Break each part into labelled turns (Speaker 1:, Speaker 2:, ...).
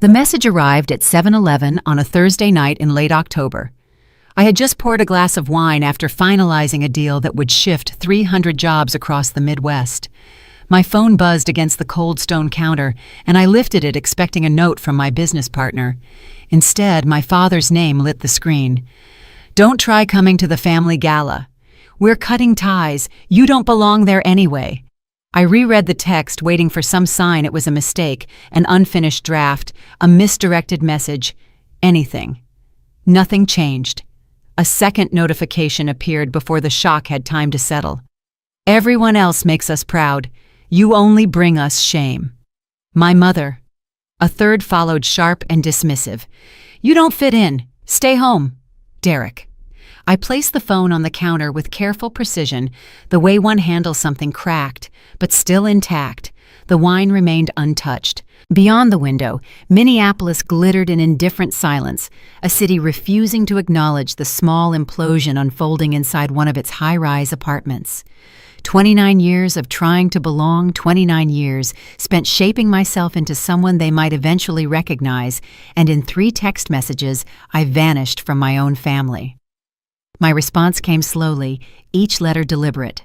Speaker 1: The message arrived at 7:11 on a Thursday night in late October. I had just poured a glass of wine after finalizing a deal that would shift 300 jobs across the Midwest. My phone buzzed against the cold stone counter, and I lifted it expecting a note from my business partner. Instead, my father's name lit the screen. "Don't try coming to the family gala. We're cutting ties. You don't belong there anyway." I reread the text, waiting for some sign it was a mistake, an unfinished draft, a misdirected message, anything. Nothing changed. A second notification appeared before the shock had time to settle. "Everyone else makes us proud. You only bring us shame." My mother. A third followed, sharp and dismissive. "You don't fit in. Stay home." Derek. I placed the phone on the counter with careful precision, the way one handles something cracked, but still intact. The wine remained untouched. Beyond the window, Minneapolis glittered in indifferent silence, a city refusing to acknowledge the small implosion unfolding inside one of its high-rise apartments. 29 years of trying to belong, 29 years spent shaping myself into someone they might eventually recognize, and in 3 text messages, I vanished from my own family. My response came slowly, each letter deliberate.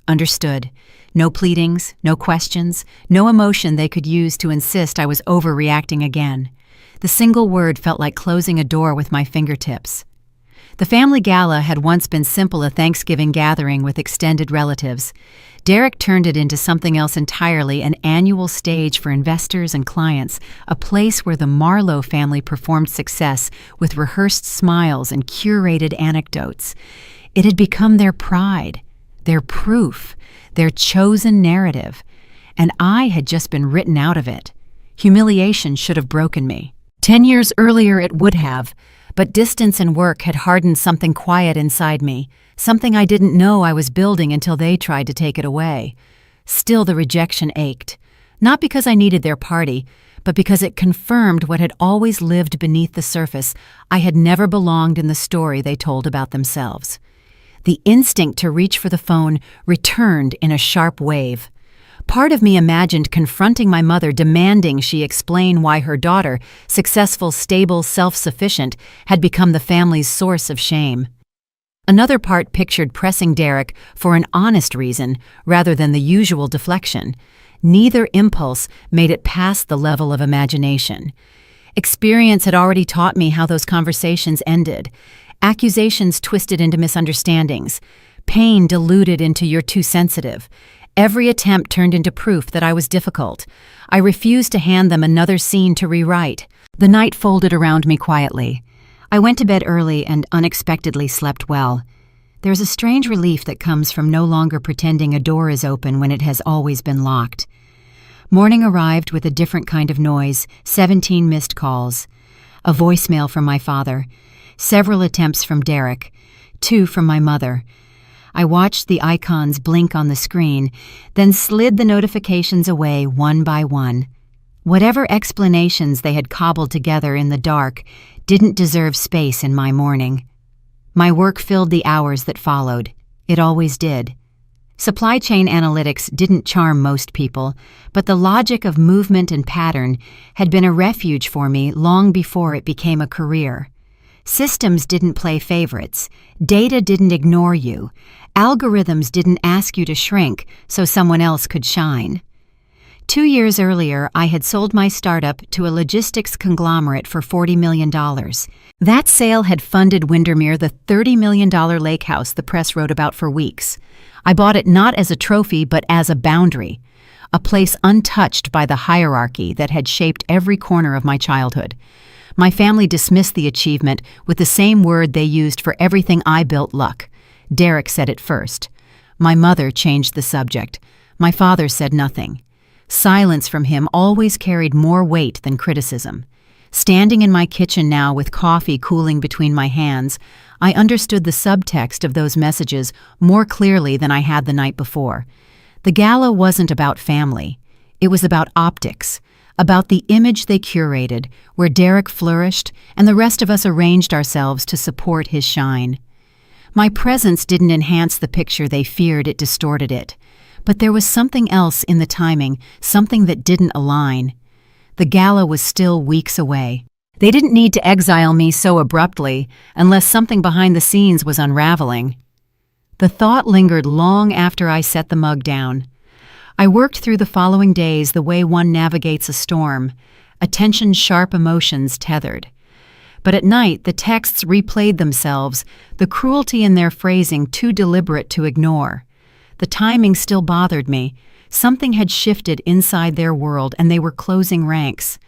Speaker 1: Understood. No pleadings, no questions, no emotion they could use to insist I was overreacting again. The single word felt like closing a door with my fingertips. The family gala had once been simple, a Thanksgiving gathering with extended relatives. Derek turned it into something else entirely, an annual stage for investors and clients, a place where the Marlowe family performed success with rehearsed smiles and curated anecdotes. It had become their pride, their proof, their chosen narrative, and I had just been written out of it. Humiliation should have broken me. 10 years earlier it would have, but distance and work had hardened something quiet inside me, something I didn't know I was building until they tried to take it away. Still, the rejection ached, not because I needed their party, but because it confirmed what had always lived beneath the surface. I had never belonged in the story they told about themselves. The instinct to reach for the phone returned in a sharp wave. Part of me imagined confronting my mother, demanding she explain why her daughter, successful, stable, self-sufficient, had become the family's source of shame. Another part pictured pressing Derek for an honest reason rather than the usual deflection. Neither impulse made it past the level of imagination. Experience had already taught me how those conversations ended. Accusations twisted into misunderstandings. Pain diluted into "you're too sensitive." Every attempt turned into proof that I was difficult. I refused to hand them another scene to rewrite. The night folded around me quietly. I went to bed early and unexpectedly slept well. There's a strange relief that comes from no longer pretending a door is open when it has always been locked. Morning arrived with a different kind of noise, 17 missed calls. A voicemail from my father. Several attempts from Derek. 2 from my mother. I watched the icons blink on the screen, then slid the notifications away one by one. Whatever explanations they had cobbled together in the dark didn't deserve space in my morning. My work filled the hours that followed. It always did. Supply chain analytics didn't charm most people, but the logic of movement and pattern had been a refuge for me long before it became a career. Systems didn't play favorites. Data didn't ignore you. Algorithms didn't ask you to shrink so someone else could shine. 2 years earlier, I had sold my startup to a logistics conglomerate for $40 million. That sale had funded Windermere the $30 million lake house the press wrote about for weeks. I bought it not as a trophy but as a boundary, a place untouched by the hierarchy that had shaped every corner of my childhood. My family dismissed the achievement with the same word they used for everything I built: luck. Derek said it first. My mother changed the subject. My father said nothing. Silence from him always carried more weight than criticism. Standing in my kitchen now with coffee cooling between my hands, I understood the subtext of those messages more clearly than I had the night before. The gala wasn't about family. It was about optics, about the image they curated, where Derek flourished and the rest of us arranged ourselves to support his shine. My presence didn't enhance the picture they feared, it distorted it. But there was something else in the timing, something that didn't align. The gala was still weeks away. They didn't need to exile me so abruptly unless something behind the scenes was unraveling. The thought lingered long after I set the mug down. I worked through the following days the way one navigates a storm, attention-sharp emotions tethered. But at night, the texts replayed themselves, the cruelty in their phrasing too deliberate to ignore. The timing still bothered me. Something had shifted inside their world, and they were closing ranks.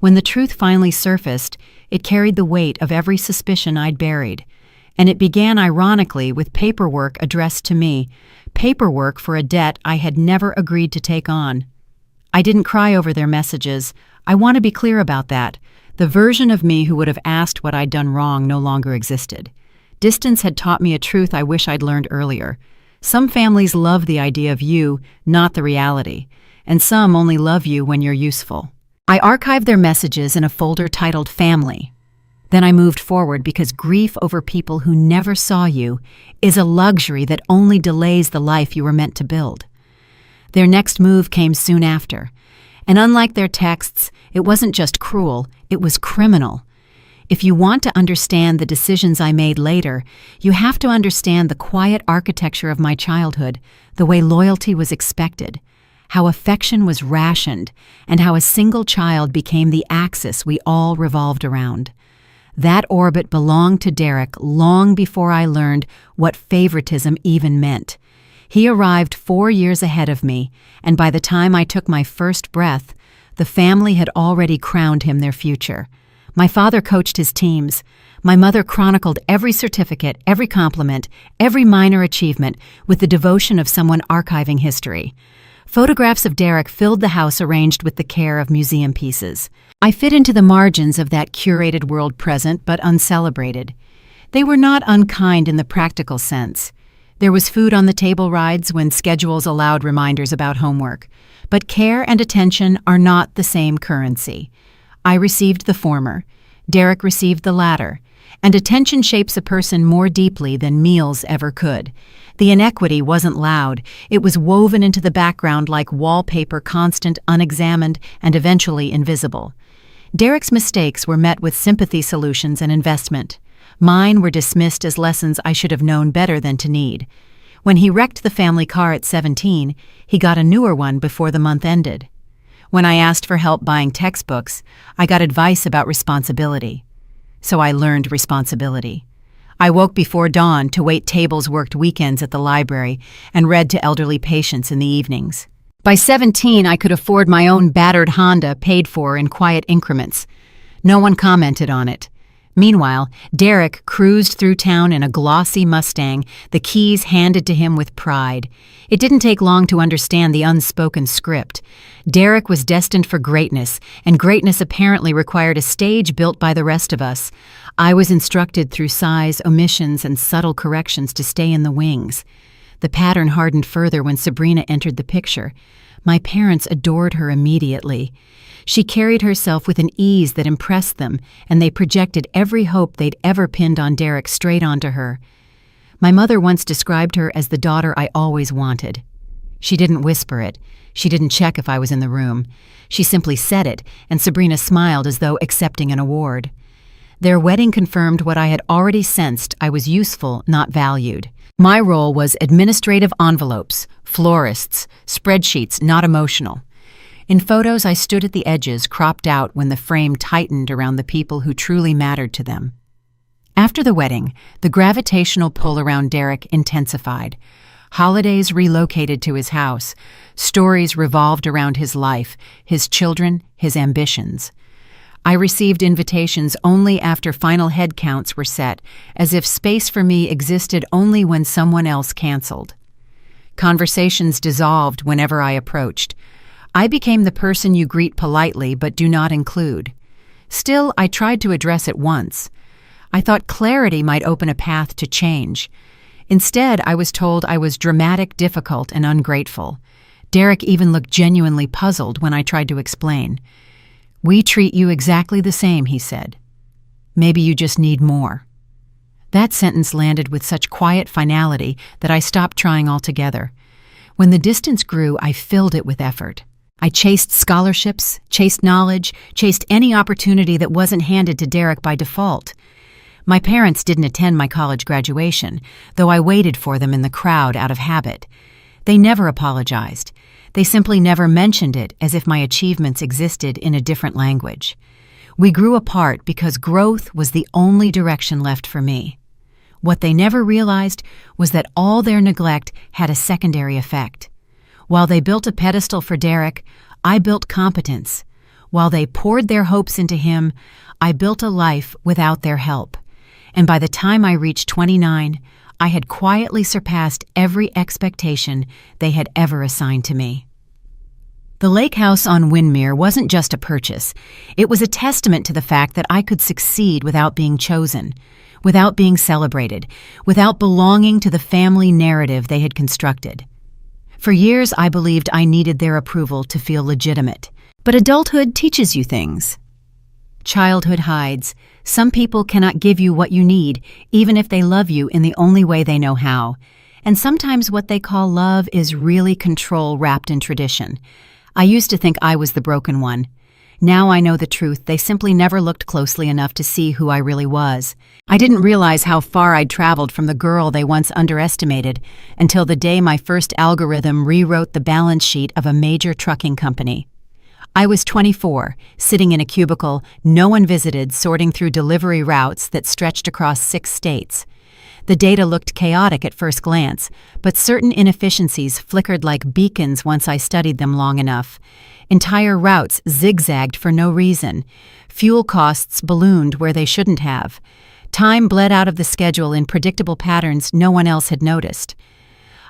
Speaker 1: When the truth finally surfaced, it carried the weight of every suspicion I'd buried. And it began ironically with paperwork addressed to me, paperwork for a debt I had never agreed to take on. I didn't cry over their messages. I want to be clear about that. The version of me who would have asked what I'd done wrong no longer existed. Distance had taught me a truth I wish I'd learned earlier. Some families love the idea of you, not the reality, and some only love you when you're useful. I archived their messages in a folder titled Family. Then I moved forward because grief over people who never saw you is a luxury that only delays the life you were meant to build. Their next move came soon after. And unlike their texts, it wasn't just cruel, it was criminal. If you want to understand the decisions I made later, you have to understand the quiet architecture of my childhood, the way loyalty was expected, how affection was rationed, and how a single child became the axis we all revolved around. That orbit belonged to Derek long before I learned what favoritism even meant. He arrived 4 years ahead of me, and by the time I took my first breath, the family had already crowned him their future. My father coached his teams. My mother chronicled every certificate, every compliment, every minor achievement with the devotion of someone archiving history. Photographs of Derek filled the house arranged with the care of museum pieces. I fit into the margins of that curated world present but uncelebrated. They were not unkind in the practical sense. There was food on the table rides when schedules allowed reminders about homework. But care and attention are not the same currency. I received the former. Derek received the latter. And attention shapes a person more deeply than meals ever could. The inequity wasn't loud. It was woven into the background like wallpaper, constant, unexamined, and eventually invisible. Derek's mistakes were met with sympathy solutions and investment. Mine were dismissed as lessons I should have known better than to need. When he wrecked the family car at 17, he got a newer one before the month ended. When I asked for help buying textbooks, I got advice about responsibility. So I learned responsibility. I woke before dawn to wait tables, worked weekends at the library, and read to elderly patients in the evenings. By 17, I could afford my own battered Honda paid for in quiet increments. No one commented on it. Meanwhile, Derek cruised through town in a glossy Mustang, the keys handed to him with pride. It didn't take long to understand the unspoken script. Derek was destined for greatness, and greatness apparently required a stage built by the rest of us. I was instructed through size, omissions, and subtle corrections to stay in the wings. The pattern hardened further when Sabrina entered the picture. My parents adored her immediately. She carried herself with an ease that impressed them, and they projected every hope they'd ever pinned on Derek straight onto her. My mother once described her as the daughter I always wanted. She didn't whisper it. She didn't check if I was in the room. She simply said it, and Sabrina smiled as though accepting an award. Their wedding confirmed what I had already sensed: I was useful, not valued. My role was administrative envelopes, florists, spreadsheets, not emotional. In photos, I stood at the edges, cropped out when the frame tightened around the people who truly mattered to them. After the wedding, the gravitational pull around Derek intensified. Holidays relocated to his house. Stories revolved around his life, his children, his ambitions. I received invitations only after final head counts were set, as if space for me existed only when someone else canceled. Conversations dissolved whenever I approached. I became the person you greet politely but do not include. Still, I tried to address it once. I thought clarity might open a path to change. Instead, I was told I was dramatic, difficult, and ungrateful. Derek even looked genuinely puzzled when I tried to explain. "We treat you exactly the same," he said. "Maybe you just need more." That sentence landed with such quiet finality that I stopped trying altogether. When the distance grew, I filled it with effort. I chased scholarships, chased knowledge, chased any opportunity that wasn't handed to Derek by default. My parents didn't attend my college graduation, though I waited for them in the crowd out of habit. They never apologized. They simply never mentioned it, as if my achievements existed in a different language. We grew apart because growth was the only direction left for me. What they never realized was that all their neglect had a secondary effect. While they built a pedestal for Derek, I built competence. While they poured their hopes into him, I built a life without their help. And by the time I reached 29, I had quietly surpassed every expectation they had ever assigned to me. The lake house on Windermere wasn't just a purchase. It was a testament to the fact that I could succeed without being chosen, without being celebrated, without belonging to the family narrative they had constructed. For years, I believed I needed their approval to feel legitimate. But adulthood teaches you things. Childhood hides. Some people cannot give you what you need, even if they love you in the only way they know how. And sometimes what they call love is really control wrapped in tradition. I used to think I was the broken one. Now I know the truth. They simply never looked closely enough to see who I really was. I didn't realize how far I'd traveled from the girl they once underestimated until the day my first algorithm rewrote the balance sheet of a major trucking company. I was 24, sitting in a cubicle no one visited, sorting through delivery routes that stretched across 6 states. The data looked chaotic at first glance, but certain inefficiencies flickered like beacons once I studied them long enough. Entire routes zigzagged for no reason. Fuel costs ballooned where they shouldn't have. Time bled out of the schedule in predictable patterns no one else had noticed.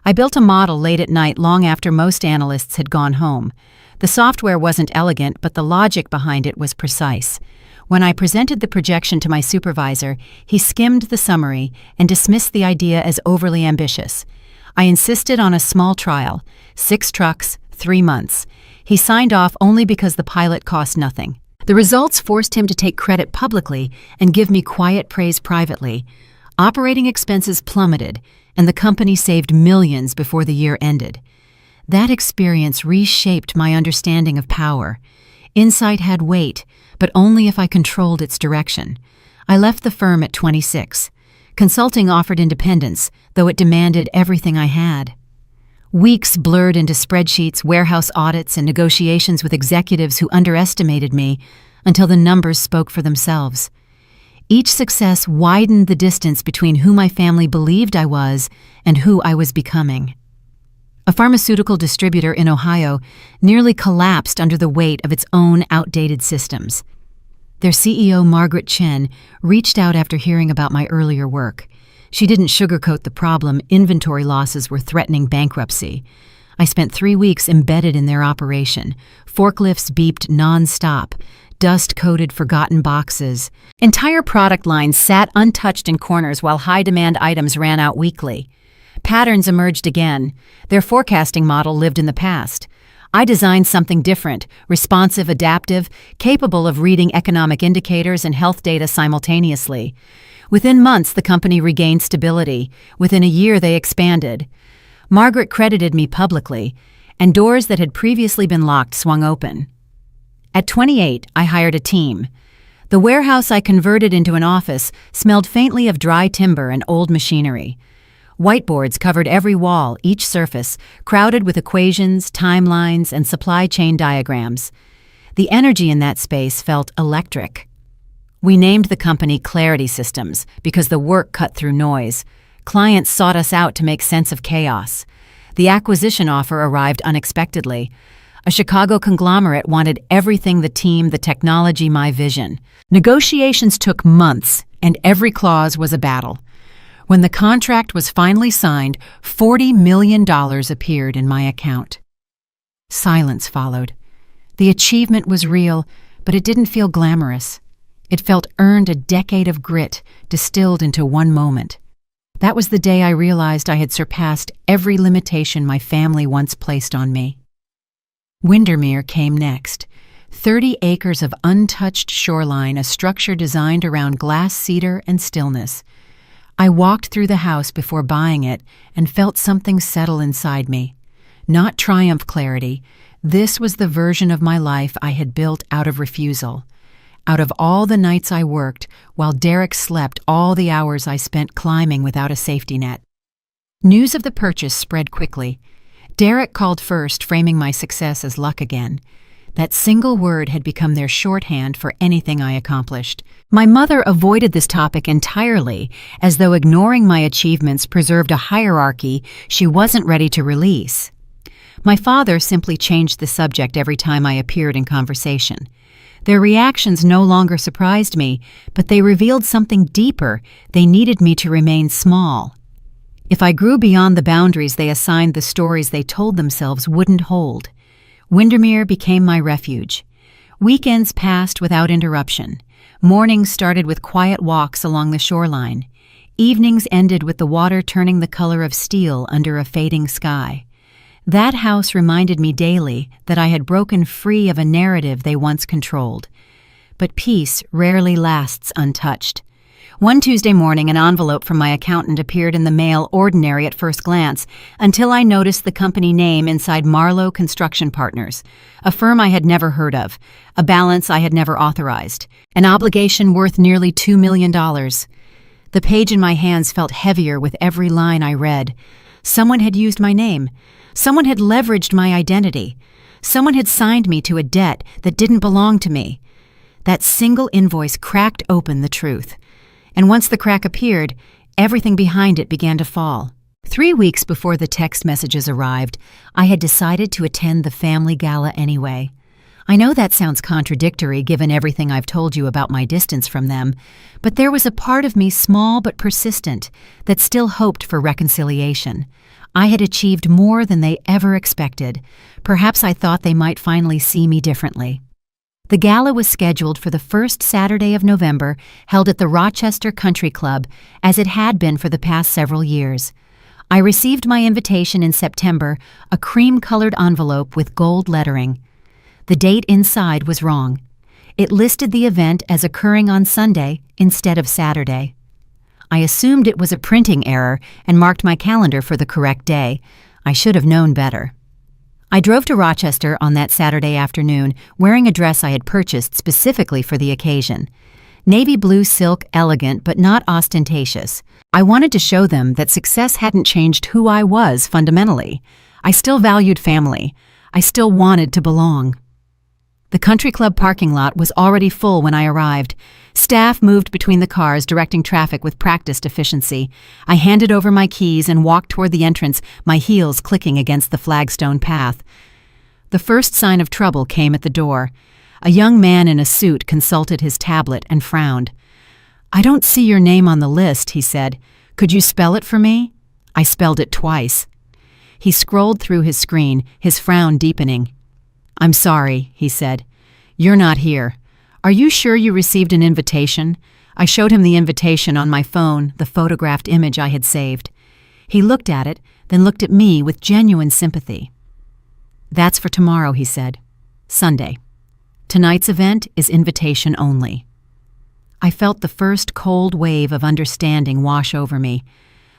Speaker 1: I built a model late at night long after most analysts had gone home. The software wasn't elegant, but the logic behind it was precise. When I presented the projection to my supervisor, he skimmed the summary and dismissed the idea as overly ambitious. I insisted on a small trial, 6 trucks, 3 months. He signed off only because the pilot cost nothing. The results forced him to take credit publicly and give me quiet praise privately. Operating expenses plummeted, and the company saved millions before the year ended. That experience reshaped my understanding of power. Insight had weight, but only if I controlled its direction. I left the firm at 26. Consulting offered independence, though it demanded everything I had. Weeks blurred into spreadsheets, warehouse audits, and negotiations with executives who underestimated me until the numbers spoke for themselves. Each success widened the distance between who my family believed I was and who I was becoming. A pharmaceutical distributor in Ohio nearly collapsed under the weight of its own outdated systems. Their CEO, Margaret Chen, reached out after hearing about my earlier work. She didn't sugarcoat the problem. Inventory losses were threatening bankruptcy. I spent 3 weeks embedded in their operation. Forklifts beeped nonstop. Dust-coated forgotten boxes. Entire product lines sat untouched in corners while high-demand items ran out weekly. Patterns emerged again. Their forecasting model lived in the past. I designed something different, responsive, adaptive, capable of reading economic indicators and health data simultaneously. Within months, the company regained stability. Within a year, they expanded. Margaret credited me publicly, and doors that had previously been locked swung open. At 28, I hired a team. The warehouse I converted into an office smelled faintly of dry timber and old machinery. Whiteboards covered every wall, each surface, crowded with equations, timelines, and supply chain diagrams. The energy in that space felt electric. We named the company Clarity Systems because the work cut through noise. Clients sought us out to make sense of chaos. The acquisition offer arrived unexpectedly. A Chicago conglomerate wanted everything: the team, the technology, my vision. Negotiations took months, and every clause was a battle. When the contract was finally signed, $40 million appeared in my account. Silence followed. The achievement was real, but it didn't feel glamorous. It felt earned, a decade of grit distilled into one moment. That was the day I realized I had surpassed every limitation my family once placed on me. Windermere came next. 30 acres of untouched shoreline, a structure designed around glass cedar and stillness. I walked through the house before buying it and felt something settle inside me. Not triumph clarity, This was the version of my life I had built out of refusal. Out of all the nights I worked, while Derek slept all the hours I spent climbing without a safety net. News of the purchase spread quickly. Derek called first, framing my success as luck again. That single word had become their shorthand for anything I accomplished. My mother avoided this topic entirely, as though ignoring my achievements preserved a hierarchy she wasn't ready to release. My father simply changed the subject every time I appeared in conversation. Their reactions no longer surprised me, but they revealed something deeper. They needed me to remain small. If I grew beyond the boundaries they assigned, the stories they told themselves wouldn't hold. Windermere became my refuge. Weekends passed without interruption. Mornings started with quiet walks along the shoreline. Evenings ended with the water turning the color of steel under a fading sky. That house reminded me daily that I had broken free of a narrative they once controlled. But peace rarely lasts untouched. One Tuesday morning, an envelope from my accountant appeared in the mail, ordinary at first glance, until I noticed the company name inside Marlowe Construction Partners, a firm I had never heard of, a balance I had never authorized, an obligation worth nearly $2 million. The page in my hands felt heavier with every line I read. Someone had used my name. Someone had leveraged my identity. Someone had signed me to a debt that didn't belong to me. That single invoice cracked open the truth. And once the crack appeared, everything behind it began to fall. 3 weeks before the text messages arrived, I had decided to attend the family gala anyway. I know that sounds contradictory given everything I've told you about my distance from them, but there was a part of me, small but persistent, that still hoped for reconciliation. I had achieved more than they ever expected. Perhaps I thought they might finally see me differently. The gala was scheduled for the first Saturday of November, held at the Rochester Country Club, as it had been for the past several years. I received my invitation in September, a cream-colored envelope with gold lettering. The date inside was wrong. It listed the event as occurring on Sunday instead of Saturday. I assumed it was a printing error and marked my calendar for the correct day. I should have known better. I drove to Rochester on that Saturday afternoon, wearing a dress I had purchased specifically for the occasion. Navy blue silk, elegant but not ostentatious. I wanted to show them that success hadn't changed who I was fundamentally. I still valued family. I still wanted to belong. The country club parking lot was already full when I arrived. Staff moved between the cars, directing traffic with practiced efficiency. I handed over my keys and walked toward the entrance, my heels clicking against the flagstone path. The first sign of trouble came at the door. A young man in a suit consulted his tablet and frowned. "I don't see your name on the list," he said. "Could you spell it for me?" I spelled it twice. He scrolled through his screen, his frown deepening. "I'm sorry," he said. "You're not here. Are you sure you received an invitation?" I showed him the invitation on my phone, the photographed image I had saved. He looked at it, then looked at me with genuine sympathy. "That's for tomorrow," he said. "Sunday. Tonight's event is invitation only." I felt the first cold wave of understanding wash over me.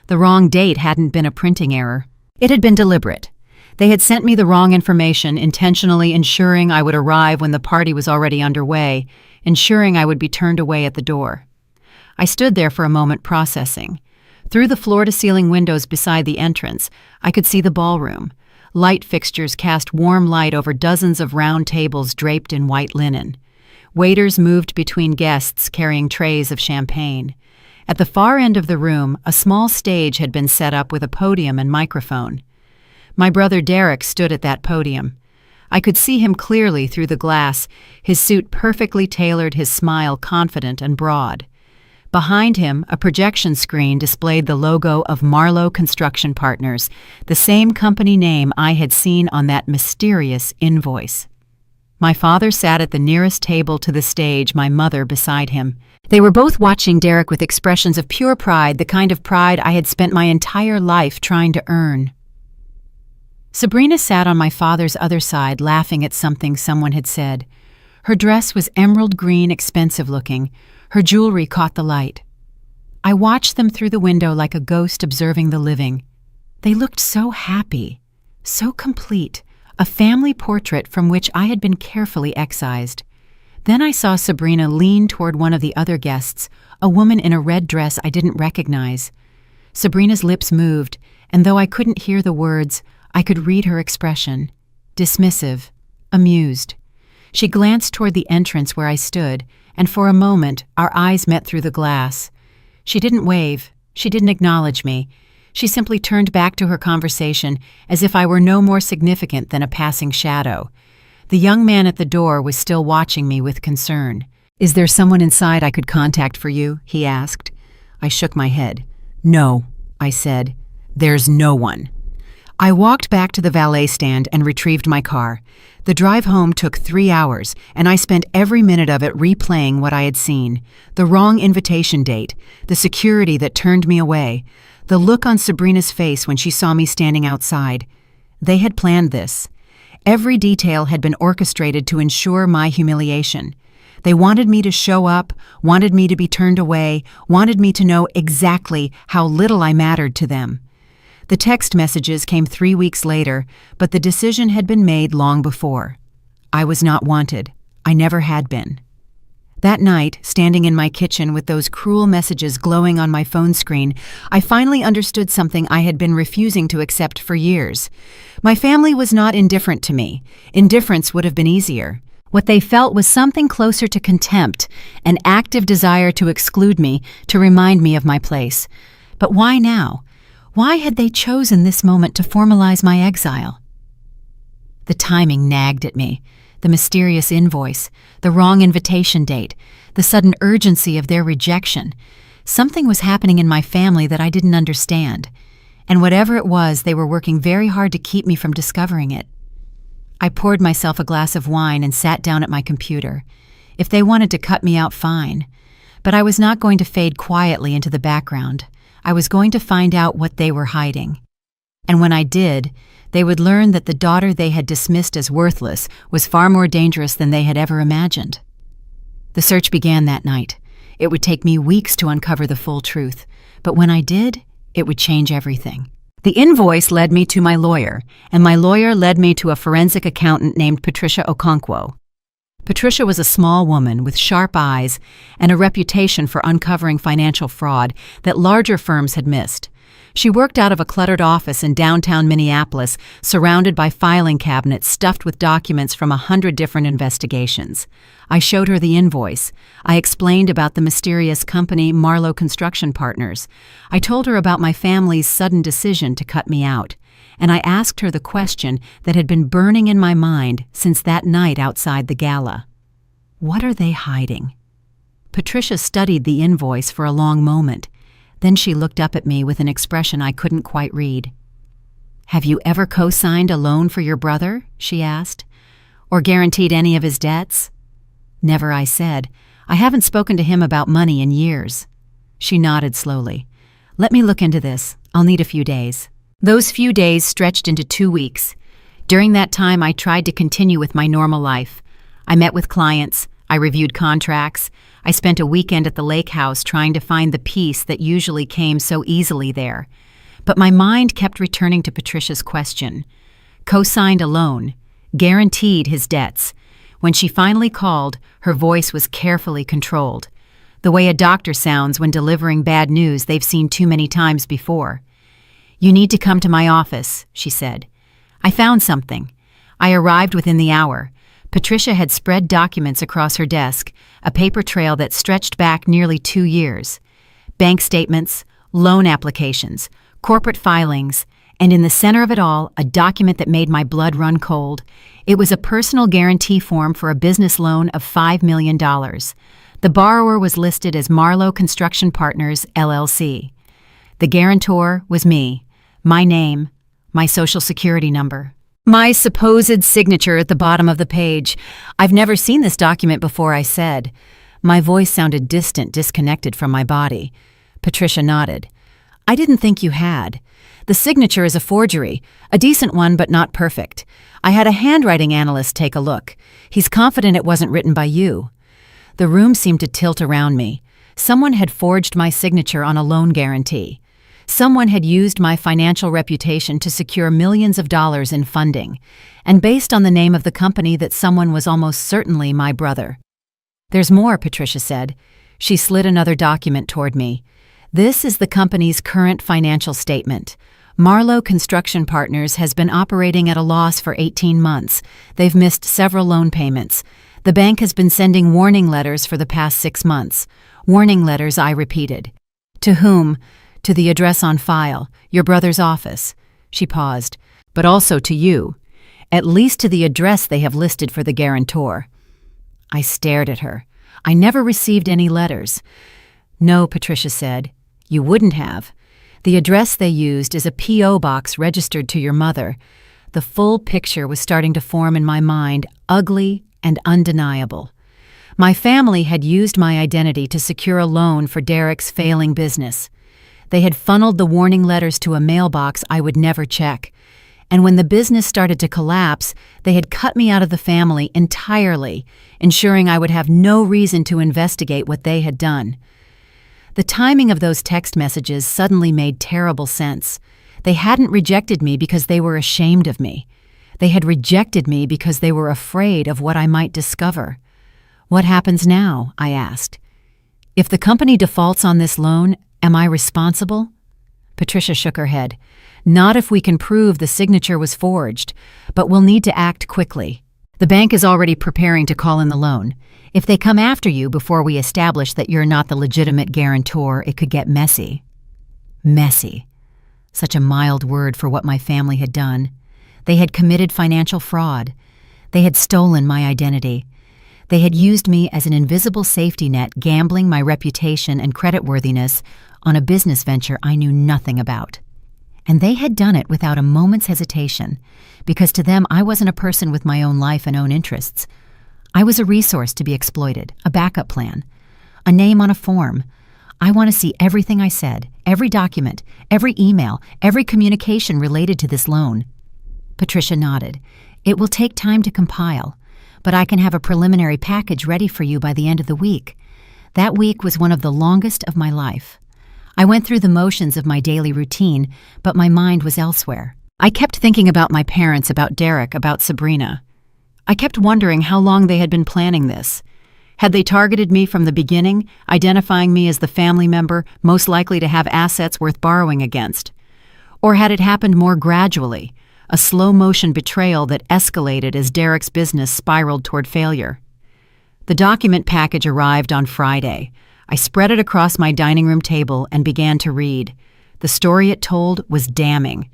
Speaker 1: The wrong date hadn't been a printing error. It had been deliberate. They had sent me the wrong information, intentionally ensuring I would arrive when the party was already underway, ensuring I would be turned away at the door. I stood there for a moment processing. Through the floor-to-ceiling windows beside the entrance, I could see the ballroom. Light fixtures cast warm light over dozens of round tables draped in white linen. Waiters moved between guests carrying trays of champagne. At the far end of the room, a small stage had been set up with a podium and microphone. My brother Derek stood at that podium. I could see him clearly through the glass, his suit perfectly tailored, his smile confident and broad. Behind him, a projection screen displayed the logo of Marlowe Construction Partners, the same company name I had seen on that mysterious invoice. My father sat at the nearest table to the stage, my mother beside him. They were both watching Derek with expressions of pure pride, the kind of pride I had spent my entire life trying to earn. Sabrina sat on my father's other side, laughing at something someone had said. Her dress was emerald green, expensive looking. Her jewelry caught the light. I watched them through the window like a ghost observing the living. They looked so happy, so complete, a family portrait from which I had been carefully excised. Then I saw Sabrina lean toward one of the other guests, a woman in a red dress I didn't recognize. Sabrina's lips moved, and though I couldn't hear the words, I could read her expression. Dismissive, amused. She glanced toward the entrance where I stood, and for a moment our eyes met through the glass. She didn't wave. She didn't acknowledge me. She simply turned back to her conversation as if I were no more significant than a passing shadow. The young man at the door was still watching me with concern. "Is there someone inside I could contact for you?" he asked. I shook my head. "No," I said. "There's no one." I walked back to the valet stand and retrieved my car. The drive home took 3 hours, and I spent every minute of it replaying what I had seen. The wrong invitation date, the security that turned me away, the look on Sabrina's face when she saw me standing outside. They had planned this. Every detail had been orchestrated to ensure my humiliation. They wanted me to show up, wanted me to be turned away, wanted me to know exactly how little I mattered to them. The text messages came 3 weeks later, but the decision had been made long before. I was not wanted. I never had been. That night, standing in my kitchen with those cruel messages glowing on my phone screen, I finally understood something I had been refusing to accept for years. My family was not indifferent to me. Indifference would have been easier. What they felt was something closer to contempt, an active desire to exclude me, to remind me of my place. But why now? Why had they chosen this moment to formalize my exile? The timing nagged at me. The mysterious invoice, the wrong invitation date, the sudden urgency of their rejection. Something was happening in my family that I didn't understand. And whatever it was, they were working very hard to keep me from discovering it. I poured myself a glass of wine and sat down at my computer. If they wanted to cut me out, fine. But I was not going to fade quietly into the background. I was going to find out what they were hiding. And when I did, they would learn that the daughter they had dismissed as worthless was far more dangerous than they had ever imagined. The search began that night. It would take me weeks to uncover the full truth, but when I did, it would change everything. The invoice led me to my lawyer, and my lawyer led me to a forensic accountant named Patricia Okonkwo. Patricia was a small woman with sharp eyes and a reputation for uncovering financial fraud that larger firms had missed. She worked out of a cluttered office in downtown Minneapolis, surrounded by filing cabinets stuffed with documents from 100 different investigations. I showed her the invoice. I explained about the mysterious company Marlowe Construction Partners. I told her about my family's sudden decision to cut me out. And I asked her the question that had been burning in my mind since that night outside the gala. What are they hiding? Patricia studied the invoice for a long moment. Then she looked up at me with an expression I couldn't quite read. "Have you ever co-signed a loan for your brother?" she asked. "Or guaranteed any of his debts?" "Never," I said. "I haven't spoken to him about money in years." She nodded slowly. "Let me look into this. I'll need a few days." Those few days stretched into 2 weeks. During that time, I tried to continue with my normal life. I met with clients. I reviewed contracts. I spent a weekend at the lake house trying to find the peace that usually came so easily there. But my mind kept returning to Patricia's question. Co-signed a loan, guaranteed his debts. When she finally called, her voice was carefully controlled. The way a doctor sounds when delivering bad news they've seen too many times before. "You need to come to my office," she said. I found something. I arrived within the hour. Patricia had spread documents across her desk, a paper trail that stretched back nearly 2 years. Bank statements, loan applications, corporate filings, and in the center of it all, a document that made my blood run cold. It was a personal guarantee form for a business loan of $5 million. The borrower was listed as Marlowe Construction Partners, LLC. The guarantor was me, my name, my social security number. My supposed signature at the bottom of the page. "I've never seen this document before," I said. My voice sounded distant, disconnected from my body. Patricia nodded. "I didn't think you had. The signature is a forgery, a decent one but not perfect. I had a handwriting analyst take a look. He's confident it wasn't written by you." The room seemed to tilt around me. Someone had forged my signature on a loan guarantee. Someone had used my financial reputation to secure millions of dollars in funding, and based on the name of the company, that someone was almost certainly my brother. "There's more," Patricia said. She slid another document toward me. "This is the company's current financial statement. Marlowe Construction Partners has been operating at a loss for 18 months. They've missed several loan payments. The bank has been sending warning letters for the past 6 months. Warning letters," I repeated. "To whom?" "To the address on file, your brother's office." She paused. "But also to you. At least to the address they have listed for the guarantor." I stared at her. "I never received any letters." "No," Patricia said. "You wouldn't have. The address they used is a P.O. box registered to your mother." The full picture was starting to form in my mind, ugly and undeniable. My family had used my identity to secure a loan for Derek's failing business. They had funneled the warning letters to a mailbox I would never check. And when the business started to collapse, they had cut me out of the family entirely, ensuring I would have no reason to investigate what they had done. The timing of those text messages suddenly made terrible sense. They hadn't rejected me because they were ashamed of me. They had rejected me because they were afraid of what I might discover. "What happens now?" I asked. "If the company defaults on this loan, am I responsible?" Patricia shook her head. "Not if we can prove the signature was forged, but we'll need to act quickly. The bank is already preparing to call in the loan. If they come after you before we establish that you're not the legitimate guarantor, it could get messy." Messy. Such a mild word for what my family had done. They had committed financial fraud. They had stolen my identity. They had used me as an invisible safety net, gambling my reputation and creditworthiness on a business venture I knew nothing about. And they had done it without a moment's hesitation, because to them I wasn't a person with my own life and own interests. I was a resource to be exploited, a backup plan, a name on a form. I want to see everything I said, every document, every email, every communication related to this loan. Patricia nodded. "It will take time to compile, but I can have a preliminary package ready for you by the end of the week." That week was one of the longest of my life. I went through the motions of my daily routine, but my mind was elsewhere. I kept thinking about my parents, about Derek, about Sabrina. I kept wondering how long they had been planning this. Had they targeted me from the beginning, identifying me as the family member most likely to have assets worth borrowing against? Or had it happened more gradually, a slow-motion betrayal that escalated as Derek's business spiraled toward failure? The document package arrived on Friday. I spread it across my dining room table and began to read. The story it told was damning.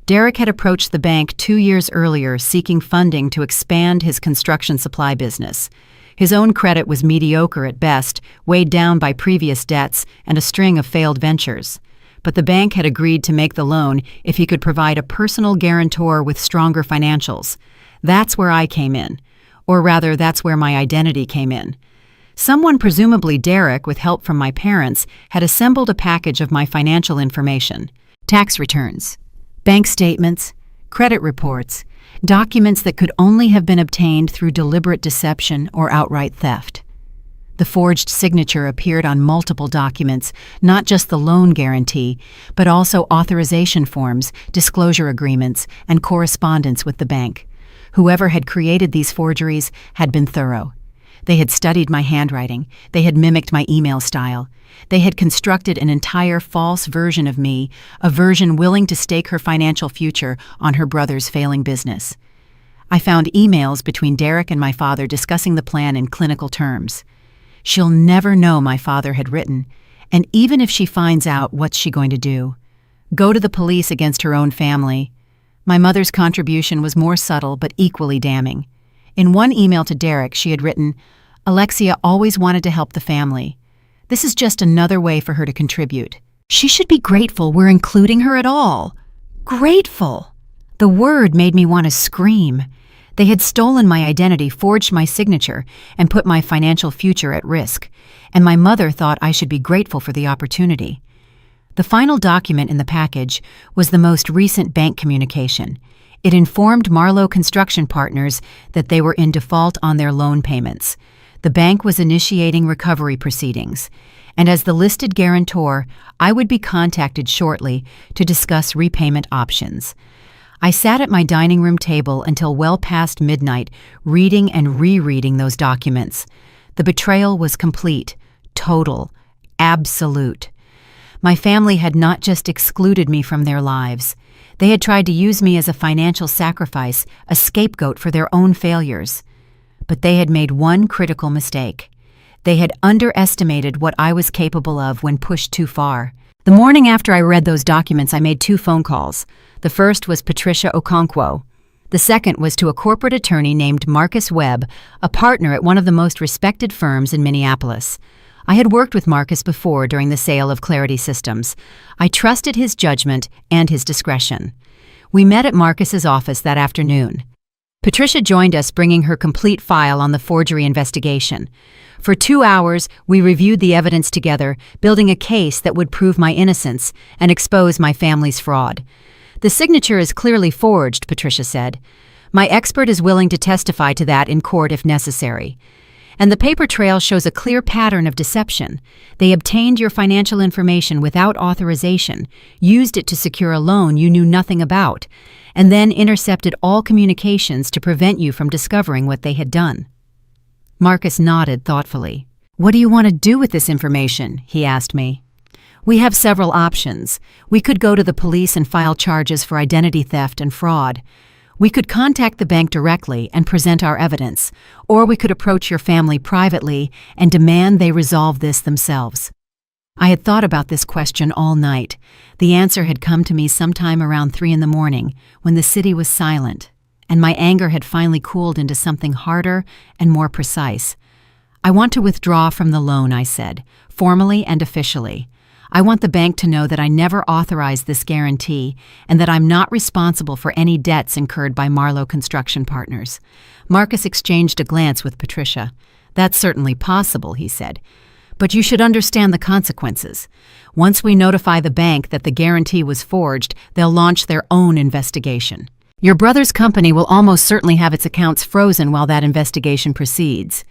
Speaker 1: Derek had approached the bank 2 years earlier seeking funding to expand his construction supply business. His own credit was mediocre at best, weighed down by previous debts and a string of failed ventures. But the bank had agreed to make the loan if he could provide a personal guarantor with stronger financials. That's where I came in. Or rather, that's where my identity came in. Someone, presumably Derek, with help from my parents, had assembled a package of my financial information. Tax returns, bank statements, credit reports, documents that could only have been obtained through deliberate deception or outright theft. The forged signature appeared on multiple documents, not just the loan guarantee, but also authorization forms, disclosure agreements, and correspondence with the bank. Whoever had created these forgeries had been thorough. They had studied my handwriting. They had mimicked my email style. They had constructed an entire false version of me, a version willing to stake her financial future on her brother's failing business. I found emails between Derek and my father discussing the plan in clinical terms. "She'll never know," my father had written, "and even if she finds out, what's she going to do? Go to the police against her own family?" My mother's contribution was more subtle but equally damning. In one email to Derek, she had written, "Alexia always wanted to help the family. This is just another way for her to contribute. She should be grateful we're including her at all." Grateful! The word made me want to scream. They had stolen my identity, forged my signature, and put my financial future at risk, and my mother thought I should be grateful for the opportunity. The final document in the package was the most recent bank communication. It informed Marlowe Construction Partners that they were in default on their loan payments. The bank was initiating recovery proceedings, and as the listed guarantor, I would be contacted shortly to discuss repayment options. I sat at my dining room table until well past midnight, reading and rereading those documents. The betrayal was complete, total, absolute. My family had not just excluded me from their lives. They had tried to use me as a financial sacrifice, a scapegoat for their own failures. But they had made one critical mistake. They had underestimated what I was capable of when pushed too far. The morning after I read those documents, I made 2 phone calls. The first was Patricia Okonkwo. The second was to a corporate attorney named Marcus Webb, a partner at one of the most respected firms in Minneapolis. I had worked with Marcus before during the sale of Clarity Systems. I trusted his judgment and his discretion. We met at Marcus's office that afternoon. Patricia joined us, bringing her complete file on the forgery investigation. For 2 hours, we reviewed the evidence together, building a case that would prove my innocence and expose my family's fraud. "The signature is clearly forged," Patricia said. "My expert is willing to testify to that in court if necessary. And the paper trail shows a clear pattern of deception. They obtained your financial information without authorization, used it to secure a loan you knew nothing about, and then intercepted all communications to prevent you from discovering what they had done." Marcus nodded thoughtfully. "What do you want to do with this information?" he asked me. "We have several options. We could go to the police and file charges for identity theft and fraud. We could contact the bank directly and present our evidence, or we could approach your family privately and demand they resolve this themselves." I had thought about this question all night. The answer had come to me sometime around 3 in the morning, when the city was silent, and my anger had finally cooled into something harder and more precise. "I want to withdraw from the loan," I said, formally and officially. "I want the bank to know that I never authorized this guarantee and that I'm not responsible for any debts incurred by Marlowe Construction Partners." Marcus exchanged a glance with Patricia. "That's certainly possible," he said. "But you should understand the consequences. Once we notify the bank that the guarantee was forged, they'll launch their own investigation. Your brother's company will almost certainly have its accounts frozen while that investigation proceeds.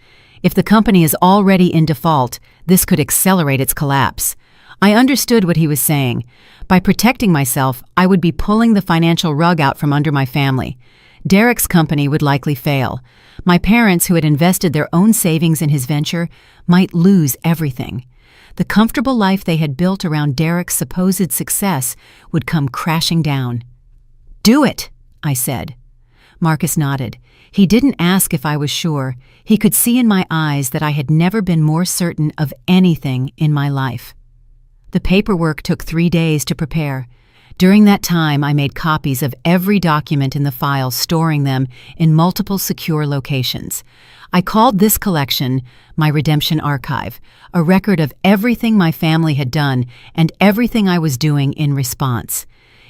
Speaker 1: If the company is already in default, this could accelerate its collapse." I understood what he was saying. By protecting myself, I would be pulling the financial rug out from under my family. Derek's company would likely fail. My parents, who had invested their own savings in his venture, might lose everything. The comfortable life they had built around Derek's supposed success would come crashing down. "Do it," I said. Marcus nodded. He didn't ask if I was sure. He could see in my eyes that I had never been more certain of anything in my life. The paperwork took 3 days to prepare. During that time, I made copies of every document in the file, storing them in multiple secure locations. I called this collection my Redemption Archive, a record of everything my family had done and everything I was doing in response.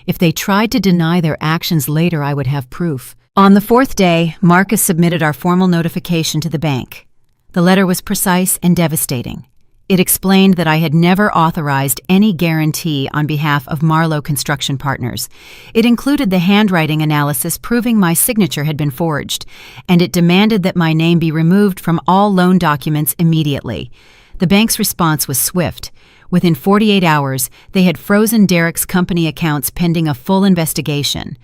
Speaker 1: If they tried to deny their actions later, I would have proof. On the 4th day, Marcus submitted our formal notification to the bank. The letter was precise and devastating. It explained that I had never authorized any guarantee on behalf of Marlowe Construction Partners. It included the handwriting analysis proving my signature had been forged, and it demanded that my name be removed from all loan documents immediately. The bank's response was swift. Within 48 hours, they had frozen Derek's company accounts pending a full investigation.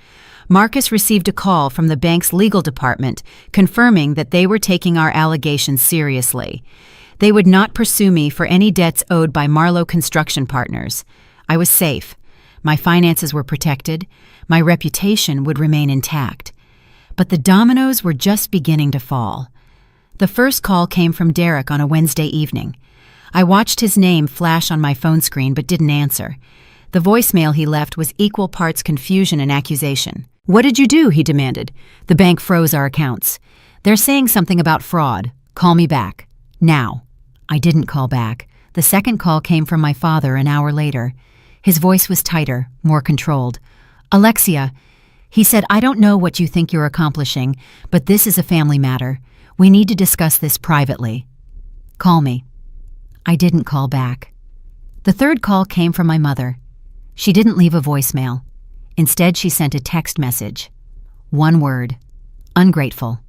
Speaker 1: Marcus received a call from the bank's legal department confirming that they were taking our allegations seriously. They would not pursue me for any debts owed by Marlowe Construction Partners. I was safe. My finances were protected. My reputation would remain intact. But the dominoes were just beginning to fall. The first call came from Derek on a Wednesday evening. I watched his name flash on my phone screen but didn't answer. The voicemail he left was equal parts confusion and accusation. "What did you do?" he demanded. "The bank froze our accounts. They're saying something about fraud. Call me back. Now." I didn't call back. The second call came from my father an hour later. His voice was tighter, more controlled. "Alexia," he said, "I don't know what you think you're accomplishing, but this is a family matter. We need to discuss this privately. Call me." I didn't call back. The third call came from my mother. She didn't leave a voicemail. Instead, she sent a text message. One word: ungrateful.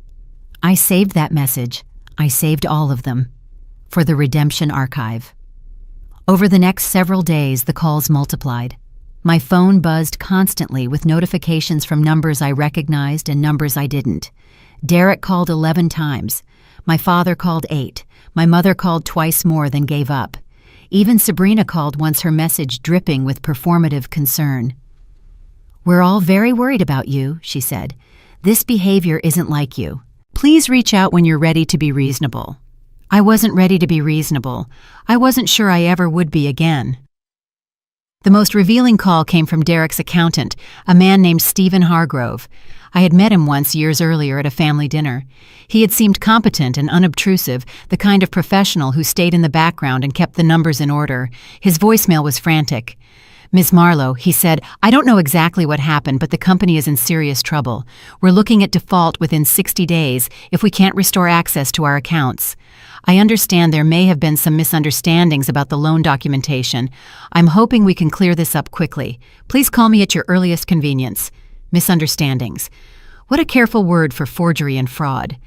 Speaker 1: I saved that message. I saved all of them for the Redemption Archive. Over the next several days, the calls multiplied. My phone buzzed constantly with notifications from numbers I recognized and numbers I didn't. Derek called 11 times. My father called 8. My mother called twice more, then gave up. Even Sabrina called once, her message dripping with performative concern. "We're all very worried about you," she said. "This behavior isn't like you. Please reach out when you're ready to be reasonable." I wasn't ready to be reasonable. I wasn't sure I ever would be again. The most revealing call came from Derek's accountant, a man named Stephen Hargrove. I had met him once years earlier at a family dinner. He had seemed competent and unobtrusive, the kind of professional who stayed in the background and kept the numbers in order. His voicemail was frantic. "Ms. Marlowe," he said, "I don't know exactly what happened, but the company is in serious trouble. We're looking at default within 60 days if we can't restore access to our accounts. I understand there may have been some misunderstandings about the loan documentation. I'm hoping we can clear this up quickly. Please call me at your earliest convenience." Misunderstandings. What a careful word for forgery and fraud.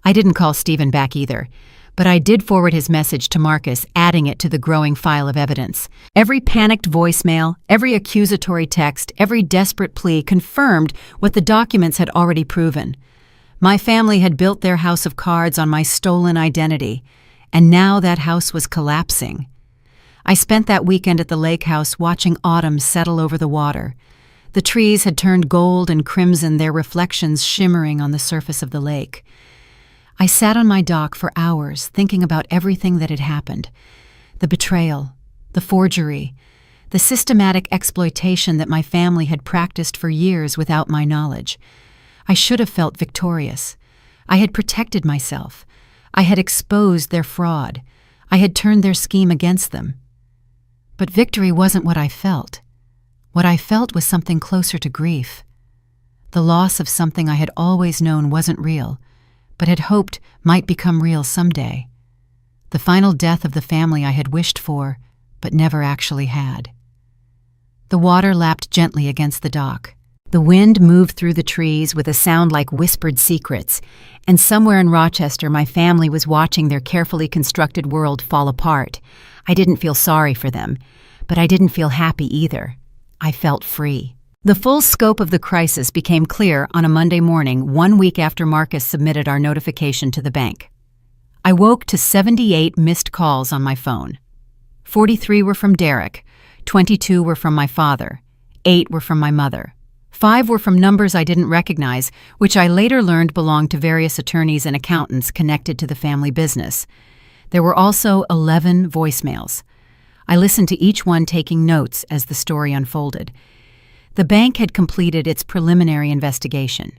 Speaker 1: I didn't call Stephen back either, but I did forward his message to Marcus, adding it to the growing file of evidence. Every panicked voicemail, every accusatory text, every desperate plea confirmed what the documents had already proven. My family had built their house of cards on my stolen identity, and now that house was collapsing. I spent that weekend at the lake house watching autumn settle over the water. The trees had turned gold and crimson, their reflections shimmering on the surface of the lake. I sat on my dock for hours thinking about everything that had happened. The betrayal, the forgery, the systematic exploitation that my family had practiced for years without my knowledge. I should have felt victorious. I had protected myself. I had exposed their fraud. I had turned their scheme against them. But victory wasn't what I felt. What I felt was something closer to grief. The loss of something I had always known wasn't real, but had hoped might become real someday. The final death of the family I had wished for, but never actually had. The water lapped gently against the dock. The wind moved through the trees with a sound like whispered secrets, and somewhere in Rochester my family was watching their carefully constructed world fall apart. I didn't feel sorry for them, but I didn't feel happy either. I felt free. The full scope of the crisis became clear on a Monday morning, 1 week after Marcus submitted our notification to the bank. I woke to 78 missed calls on my phone. 43 were from Derek, 22 were from my father, 8 were from my mother. 5 were from numbers I didn't recognize, which I later learned belonged to various attorneys and accountants connected to the family business. There were also 11 voicemails. I listened to each one, taking notes as the story unfolded. The bank had completed its preliminary investigation.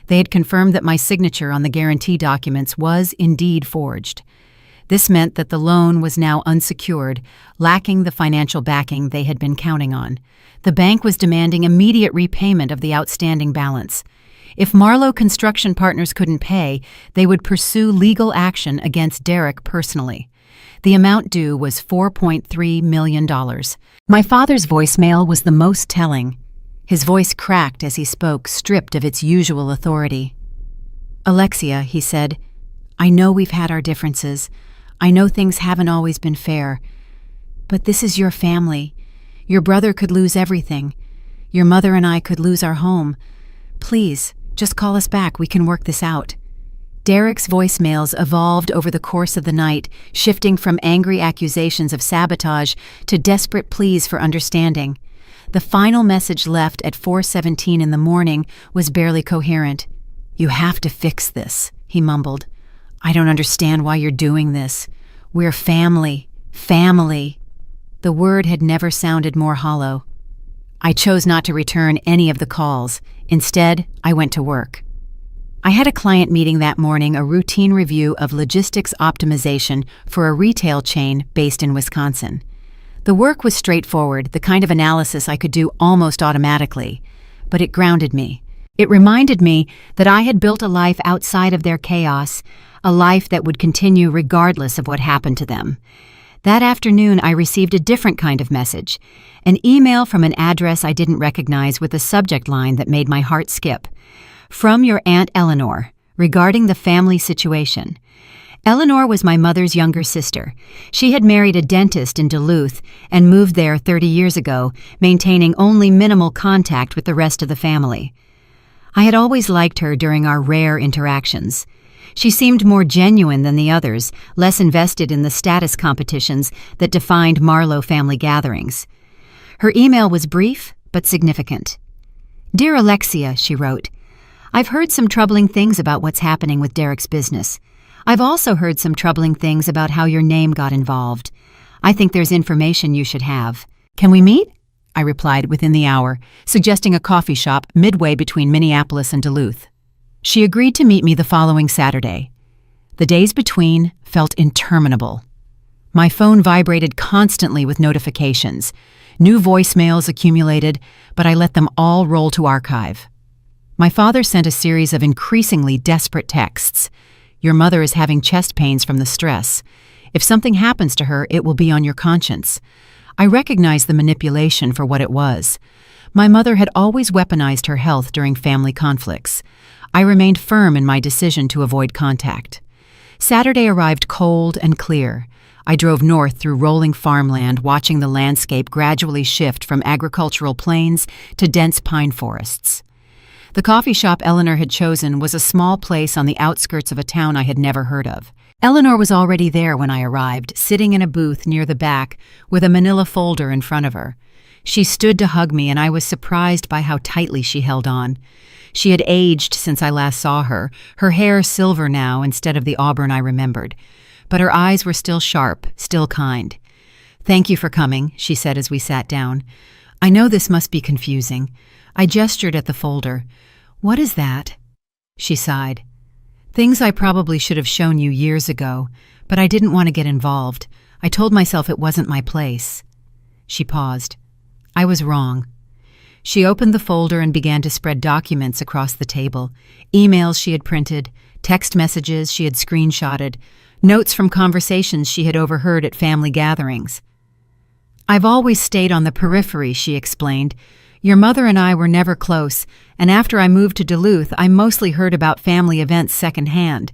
Speaker 1: They had confirmed that my signature on the guarantee documents was indeed forged. This meant that the loan was now unsecured, lacking the financial backing they had been counting on. The bank was demanding immediate repayment of the outstanding balance. If Marlowe Construction Partners couldn't pay, they would pursue legal action against Derek personally. The amount due was $4.3 million. My father's voicemail was the most telling. His voice cracked as he spoke, stripped of its usual authority. "Alexia," he said, "I know we've had our differences. I know things haven't always been fair. But this is your family. Your brother could lose everything. Your mother and I could lose our home. Please, just call us back. We can work this out." Derek's voicemails evolved over the course of the night, shifting from angry accusations of sabotage to desperate pleas for understanding. The final message, left at 4:17 in the morning, was barely coherent. "You have to fix this," he mumbled. "I don't understand why you're doing this. We're family. Family." The word had never sounded more hollow. I chose not to return any of the calls. Instead, I went to work. I had a client meeting that morning, a routine review of logistics optimization for a retail chain based in Wisconsin. The work was straightforward, the kind of analysis I could do almost automatically, but it grounded me. It reminded me that I had built a life outside of their chaos, a life that would continue regardless of what happened to them. That afternoon, I received a different kind of message, an email from an address I didn't recognize with a subject line that made my heart skip. "From your Aunt Eleanor, regarding the family situation." Eleanor was my mother's younger sister. She had married a dentist in Duluth and moved there 30 years ago, maintaining only minimal contact with the rest of the family. I had always liked her during our rare interactions. She seemed more genuine than the others, less invested in the status competitions that defined Marlowe family gatherings. Her email was brief but significant. "Dear Alexia," she wrote, "I've heard some troubling things about what's happening with Derek's business. I've also heard some troubling things about how your name got involved. I think there's information you should have. Can we meet?" I replied within the hour, suggesting a coffee shop midway between Minneapolis and Duluth. She agreed to meet me the following Saturday. The days between felt interminable. My phone vibrated constantly with notifications. New voicemails accumulated, but I let them all roll to archive. My father sent a series of increasingly desperate texts. "Your mother is having chest pains from the stress. If something happens to her, it will be on your conscience." I recognized the manipulation for what it was. My mother had always weaponized her health during family conflicts. I remained firm in my decision to avoid contact. Saturday arrived cold and clear. I drove north through rolling farmland, watching the landscape gradually shift from agricultural plains to dense pine forests. The coffee shop Eleanor had chosen was a small place on the outskirts of a town I had never heard of. Eleanor was already there when I arrived, sitting in a booth near the back with a manila folder in front of her. She stood to hug me, and I was surprised by how tightly she held on. She had aged since I last saw her, her hair silver now instead of the auburn I remembered. But her eyes were still sharp, still kind. "Thank you for coming," she said as we sat down. "I know this must be confusing." I gestured at the folder. "What is that?" She sighed. "Things I probably should have shown you years ago, but I didn't want to get involved. I told myself it wasn't my place." She paused. I was wrong. She opened the folder and began to spread documents across the table. Emails she had printed, text messages she had screenshotted, notes from conversations she had overheard at family gatherings. "I've always stayed on the periphery," she explained. "Your mother and I were never close, and after I moved to Duluth, I mostly heard about family events secondhand.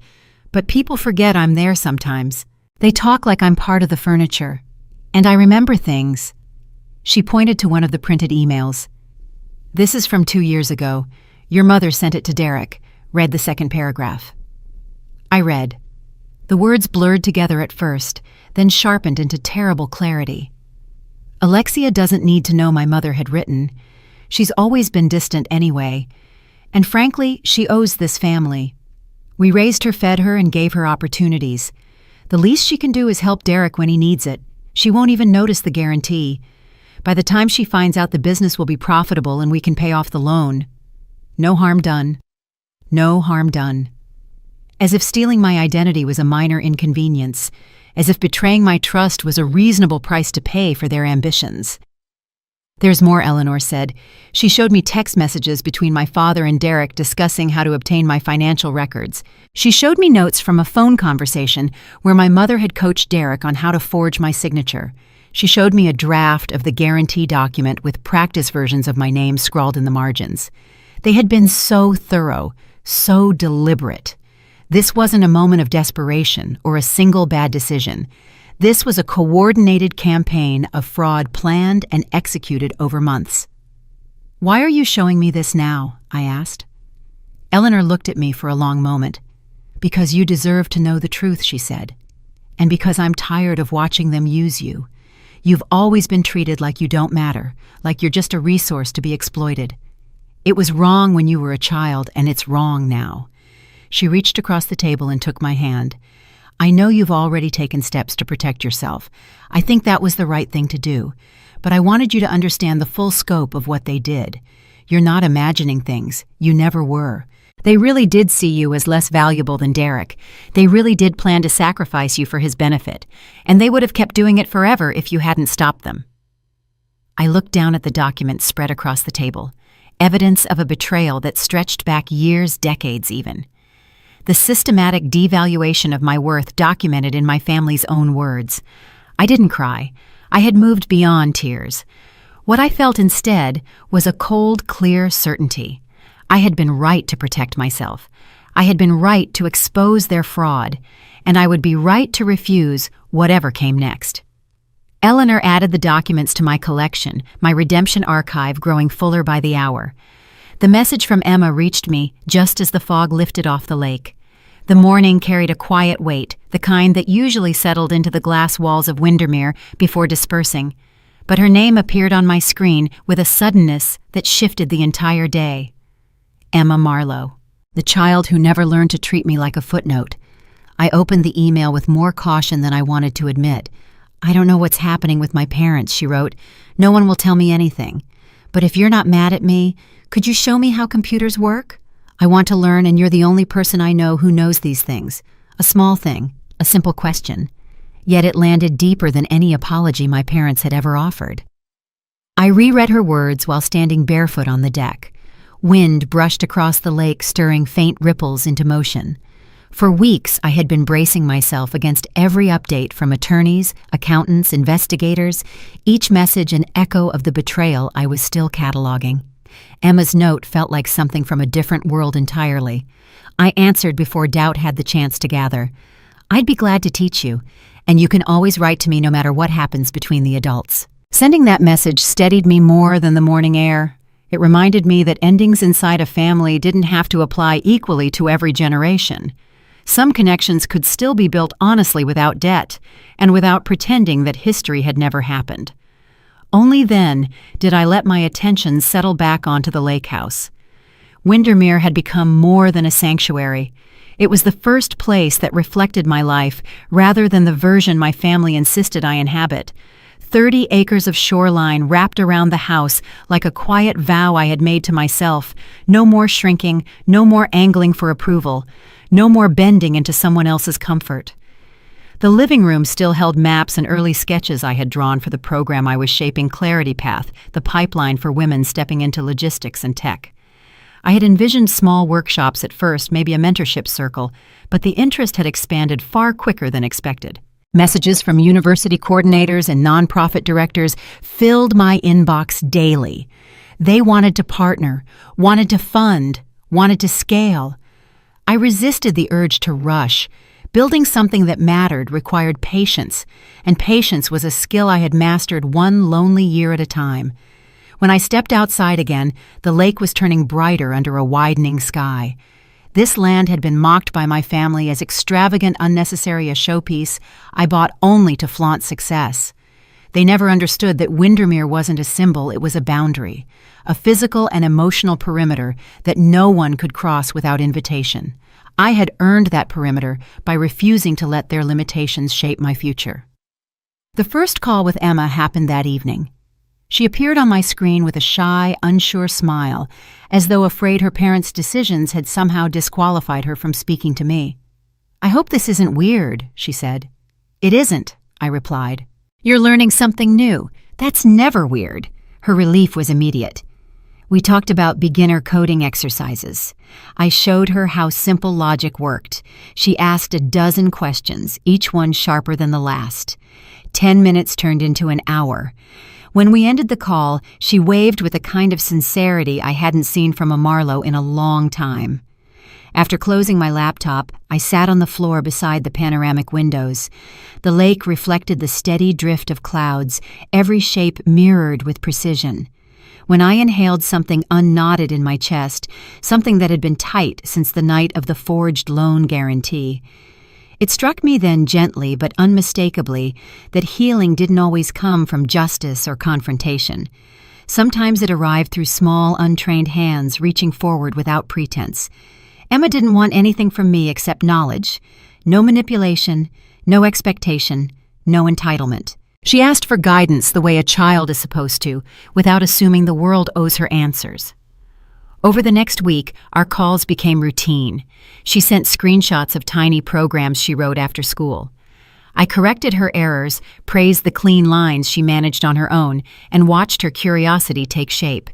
Speaker 1: But people forget I'm there sometimes. They talk like I'm part of the furniture. And I remember things." She pointed to one of the printed emails. "This is from 2 years ago. Your mother sent it to Derek," read the second paragraph. I read. The words blurred together at first, then sharpened into terrible clarity. "Alexia doesn't need to know my mother had written. She's always been distant anyway. And frankly, she owes this family. We raised her, fed her, and gave her opportunities. The least she can do is help Derek when he needs it. She won't even notice the guarantee. By the time she finds out the business will be profitable and we can pay off the loan. No harm done. No harm done." As if stealing my identity was a minor inconvenience, as if betraying my trust was a reasonable price to pay for their ambitions. "There's more," Eleanor said. She showed me text messages between my father and Derek discussing how to obtain my financial records. She showed me notes from a phone conversation where my mother had coached Derek on how to forge my signature. She showed me a draft of the guarantee document with practice versions of my name scrawled in the margins. They had been so thorough, so deliberate. This wasn't a moment of desperation or a single bad decision. This was a coordinated campaign of fraud planned and executed over months. "Why are you showing me this now?" I asked. Eleanor looked at me for a long moment. "Because you deserve to know the truth," she said. "And because I'm tired of watching them use you. You've always been treated like you don't matter, like you're just a resource to be exploited. It was wrong when you were a child, and it's wrong now." She reached across the table and took my hand. "I know you've already taken steps to protect yourself. I think that was the right thing to do. But I wanted you to understand the full scope of what they did. You're not imagining things. You never were. They really did see you as less valuable than Derek. They really did plan to sacrifice you for his benefit. And they would have kept doing it forever if you hadn't stopped them." I looked down at the documents spread across the table. Evidence of a betrayal that stretched back years, decades even. The systematic devaluation of my worth documented in my family's own words. I didn't cry. I had moved beyond tears. What I felt instead was a cold, clear certainty. I had been right to protect myself. I had been right to expose their fraud, and I would be right to refuse whatever came next. Eleanor added the documents to my collection, my redemption archive growing fuller by the hour. The message from Emma reached me just as the fog lifted off the lake. The morning carried a quiet weight, the kind that usually settled into the glass walls of Windermere before dispersing. But her name appeared on my screen with a suddenness that shifted the entire day. Emma Marlowe, the child who never learned to treat me like a footnote. I opened the email with more caution than I wanted to admit. "I don't know what's happening with my parents," she wrote. "No one will tell me anything. But if you're not mad at me, could you show me how computers work? I want to learn, and you're the only person I know who knows these things." A small thing, a simple question. Yet it landed deeper than any apology my parents had ever offered. I reread her words while standing barefoot on the deck. Wind brushed across the lake, stirring faint ripples into motion. For weeks, I had been bracing myself against every update from attorneys, accountants, investigators, each message an echo of the betrayal I was still cataloging. Emma's note felt like something from a different world entirely. I answered before doubt had the chance to gather. "I'd be glad to teach you, and you can always write to me no matter what happens between the adults." Sending that message steadied me more than the morning air. It reminded me that endings inside a family didn't have to apply equally to every generation. Some connections could still be built honestly without debt, and without pretending that history had never happened. Only then did I let my attention settle back onto the lake house. Windermere had become more than a sanctuary. It was the first place that reflected my life rather than the version my family insisted I inhabit. 30 acres of shoreline wrapped around the house like a quiet vow I had made to myself. No more shrinking, no more angling for approval, no more bending into someone else's comfort. The living room still held maps and early sketches I had drawn for the program I was shaping, Clarity Path, the pipeline for women stepping into logistics and tech. I had envisioned small workshops at first, maybe a mentorship circle, but the interest had expanded far quicker than expected. Messages from university coordinators and nonprofit directors filled my inbox daily. They wanted to partner, wanted to fund, wanted to scale. I resisted the urge to rush. Building something that mattered required patience, and patience was a skill I had mastered one lonely year at a time. When I stepped outside again, the lake was turning brighter under a widening sky. This land had been mocked by my family as extravagant, unnecessary a showpiece I bought only to flaunt success. They never understood that Windermere wasn't a symbol, it was a boundary, a physical and emotional perimeter that no one could cross without invitation. I had earned that perimeter by refusing to let their limitations shape my future. The first call with Emma happened that evening. She appeared on my screen with a shy, unsure smile, as though afraid her parents' decisions had somehow disqualified her from speaking to me. "I hope this isn't weird," she said. "It isn't," I replied. "You're learning something new. That's never weird." Her relief was immediate. We talked about beginner coding exercises. I showed her how simple logic worked. She asked a dozen questions, each one sharper than the last. 10 minutes turned into an hour. When we ended the call, she waved with a kind of sincerity I hadn't seen from a Marlowe in a long time. After closing my laptop, I sat on the floor beside the panoramic windows. The lake reflected the steady drift of clouds, every shape mirrored with precision. When I inhaled something unknotted in my chest, something that had been tight since the night of the forged loan guarantee, it struck me then gently but unmistakably that healing didn't always come from justice or confrontation. Sometimes it arrived through small, untrained hands reaching forward without pretense. Emma didn't want anything from me except knowledge. No manipulation, no expectation, no entitlement. She asked for guidance the way a child is supposed to, without assuming the world owes her answers. Over the next week, our calls became routine. She sent screenshots of tiny programs she wrote after school. I corrected her errors, praised the clean lines she managed on her own, and watched her curiosity take shape.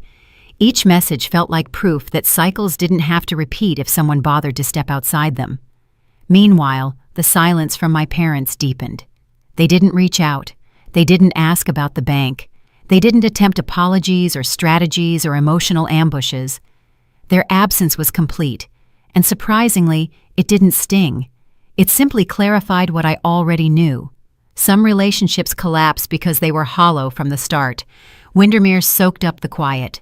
Speaker 1: Each message felt like proof that cycles didn't have to repeat if someone bothered to step outside them. Meanwhile, the silence from my parents deepened. They didn't reach out. They didn't ask about the bank. They didn't attempt apologies or strategies or emotional ambushes. Their absence was complete, And surprisingly, it didn't sting. It simply clarified what I already knew. Some relationships collapse because they were hollow from the start. Windermere soaked up the quiet.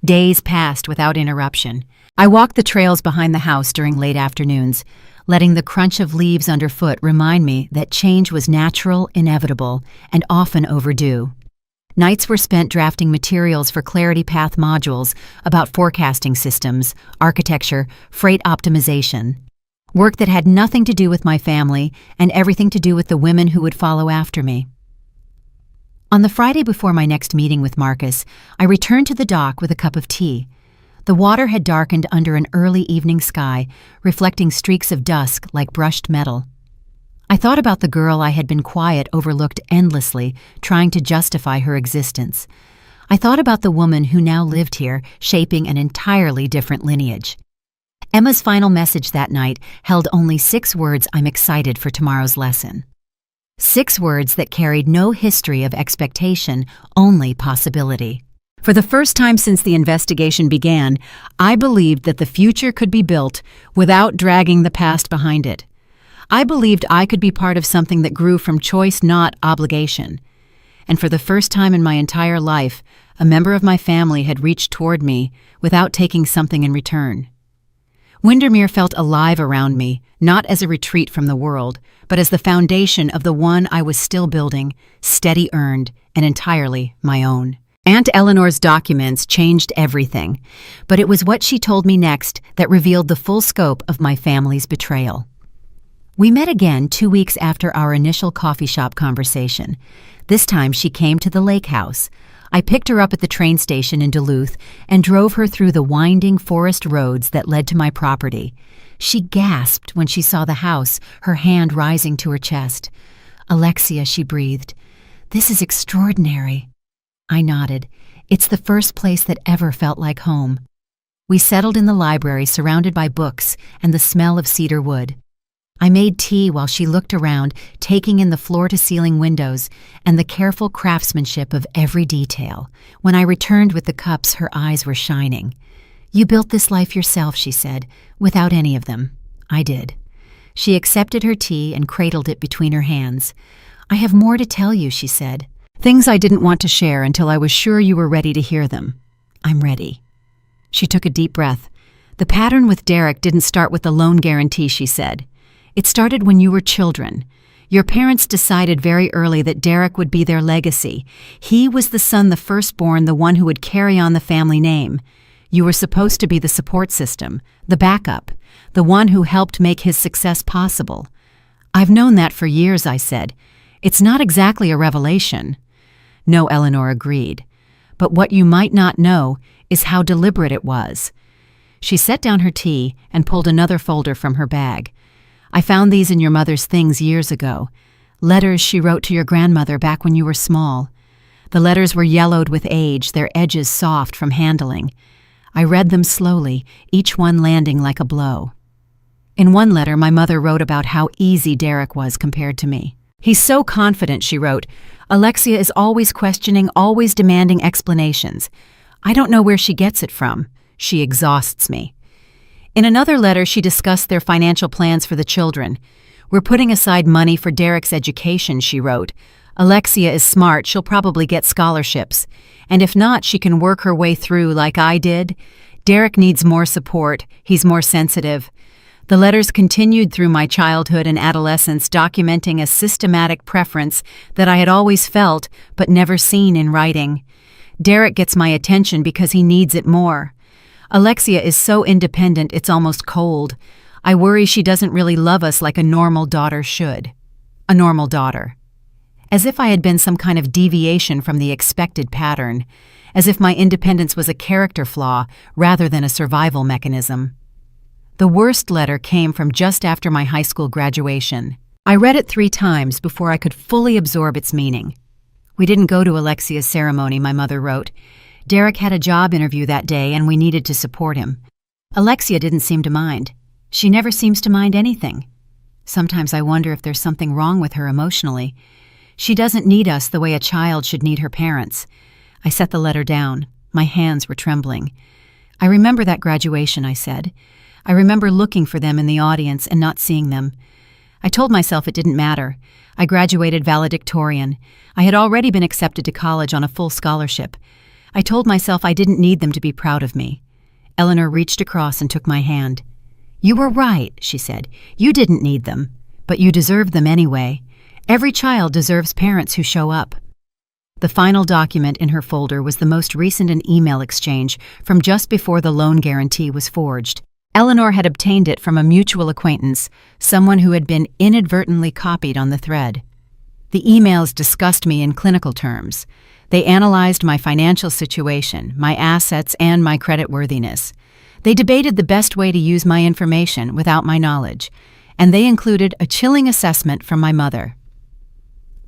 Speaker 1: Days passed without interruption. I walked the trails behind the house during late afternoons, letting the crunch of leaves underfoot remind me that change was natural, inevitable, and often overdue. Nights were spent drafting materials for Clarity Path modules about forecasting systems, architecture, freight optimization. Work that had nothing to do with my family and everything to do with the women who would follow after me. On the Friday before my next meeting with Marcus, I returned to the dock with a cup of tea. The water had darkened under an early evening sky, reflecting streaks of dusk like brushed metal. I thought about the girl I had been quiet overlooked endlessly, trying to justify her existence. I thought about the woman who now lived here, shaping an entirely different lineage. Emma's final message that night held only 6 words I'm excited for tomorrow's lesson. 6 words that carried no history of expectation, only possibility. For the first time since the investigation began, I believed that the future could be built without dragging the past behind it. I believed I could be part of something that grew from choice, not obligation. And for the first time in my entire life, a member of my family had reached toward me without taking something in return. Windermere felt alive around me, not as a retreat from the world, but as the foundation of the one I was still building, steady earned, and entirely my own. Aunt Eleanor's documents changed everything, but it was what she told me next that revealed the full scope of my family's betrayal. We met again 2 weeks after our initial coffee shop conversation. This time she came to the lake house. I picked her up at the train station in Duluth and drove her through the winding forest roads that led to my property. She gasped when she saw the house, her hand rising to her chest. "Alexia," she breathed, "this is extraordinary." I nodded. It's the first place that ever felt like home. We settled in the library surrounded by books and the smell of cedar wood. I made tea while she looked around, taking in the floor-to-ceiling windows and the careful craftsmanship of every detail. When I returned with the cups, her eyes were shining. "You built this life yourself," she said, "without any of them." I did. She accepted her tea and cradled it between her hands. "I have more to tell you," she said. "Things I didn't want to share until I was sure you were ready to hear them. I'm ready." She took a deep breath. "The pattern with Derek didn't start with the loan guarantee," she said. "It started when you were children. Your parents decided very early that Derek would be their legacy. He was the son, the firstborn, the one who would carry on the family name. You were supposed to be the support system, the backup, the one who helped make his success possible." "I've known that for years," I said. "It's not exactly a revelation." "No," Eleanor agreed. "But what you might not know is how deliberate it was." She set down her tea and pulled another folder from her bag. "I found these in your mother's things years ago. Letters she wrote to your grandmother back when you were small. The letters were yellowed with age, their edges soft from handling. I read them slowly, each one landing like a blow. In one letter, my mother wrote about how easy Derek was compared to me. "He's so confident," she wrote. "Alexia is always questioning, always demanding explanations. I don't know where she gets it from. She exhausts me." In another letter, she discussed their financial plans for the children. "We're putting aside money for Derek's education," she wrote. "Alexia is smart, she'll probably get scholarships. And if not, she can work her way through like I did. Derek needs more support, he's more sensitive." The letters continued through my childhood and adolescence, documenting a systematic preference that I had always felt but never seen in writing. "Derek gets my attention because he needs it more. Alexia is so independent it's almost cold. I worry she doesn't really love us like a normal daughter should." A normal daughter. As if I had been some kind of deviation from the expected pattern. As if my independence was a character flaw rather than a survival mechanism. The worst letter came from just after my high school graduation. I read it 3 times before I could fully absorb its meaning. "We didn't go to Alexia's ceremony," my mother wrote. "Derek had a job interview that day and we needed to support him. Alexia didn't seem to mind. She never seems to mind anything. Sometimes I wonder if there's something wrong with her emotionally. She doesn't need us the way a child should need her parents." I set the letter down. My hands were trembling. "I remember that graduation," I said. I remember looking for them in the audience and not seeing them. I told myself it didn't matter. I graduated valedictorian. I had already been accepted to college on a full scholarship. I told myself I didn't need them to be proud of me. Eleanor reached across and took my hand. "You were right," she said. "You didn't need them, but you deserved them anyway. Every child deserves parents who show up." The final document in her folder was the most recent email exchange from just before the loan guarantee was forged. Eleanor had obtained it from a mutual acquaintance, someone who had been inadvertently copied on the thread. The emails discussed me in clinical terms. They analyzed my financial situation, my assets, and my creditworthiness. They debated the best way to use my information without my knowledge, and they included a chilling assessment from my mother.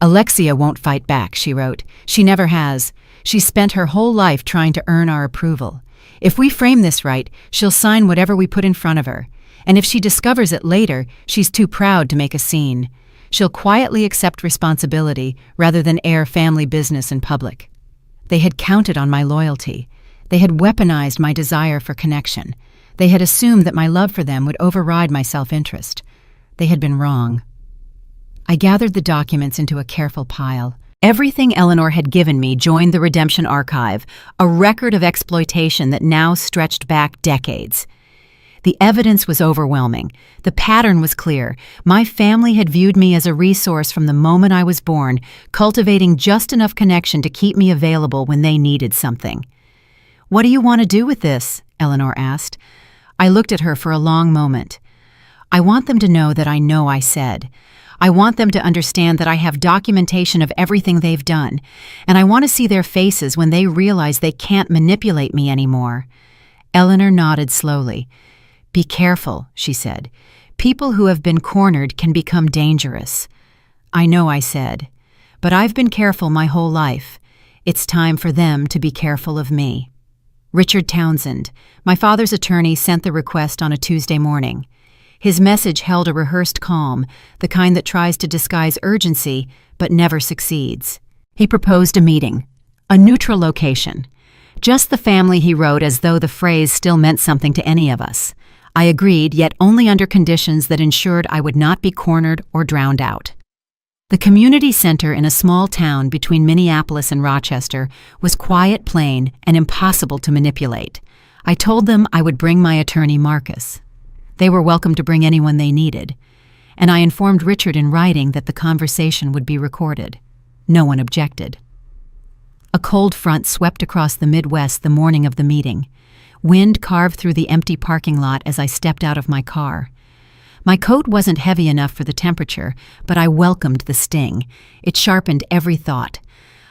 Speaker 1: "Alexia won't fight back," she wrote. "She never has. She's spent her whole life trying to earn our approval. If we frame this right, she'll sign whatever we put in front of her. And if she discovers it later, she's too proud to make a scene. She'll quietly accept responsibility rather than air family business in public." They had counted on my loyalty. They had weaponized my desire for connection. They had assumed that my love for them would override my self-interest. They had been wrong. I gathered the documents into a careful pile. Everything Eleanor had given me joined the Redemption Archive, a record of exploitation that now stretched back decades. The evidence was overwhelming. The pattern was clear. My family had viewed me as a resource from the moment I was born, cultivating just enough connection to keep me available when they needed something. "What do you want to do with this?" Eleanor asked. I looked at her for a long moment. "I want them to know that I know I said. I want them to understand that I have documentation of everything they've done, and I want to see their faces when they realize they can't manipulate me anymore." Eleanor nodded slowly. "Be careful," she said. "People who have been cornered can become dangerous." "I know," I said, "but I've been careful my whole life. It's time for them to be careful of me." Richard Townsend, my father's attorney, sent the request on a Tuesday morning. His message held a rehearsed calm, the kind that tries to disguise urgency but never succeeds. He proposed a meeting, a neutral location. Just the family, he wrote, as though the phrase still meant something to any of us. I agreed, yet only under conditions that ensured I would not be cornered or drowned out. The community center in a small town between Minneapolis and Rochester was quiet, plain, and impossible to manipulate. I told them I would bring my attorney, Marcus. They were welcome to bring anyone they needed, and I informed Richard in writing that the conversation would be recorded. No one objected. A cold front swept across the Midwest the morning of the meeting. Wind carved through the empty parking lot as I stepped out of my car. My coat wasn't heavy enough for the temperature, but I welcomed the sting. It sharpened every thought.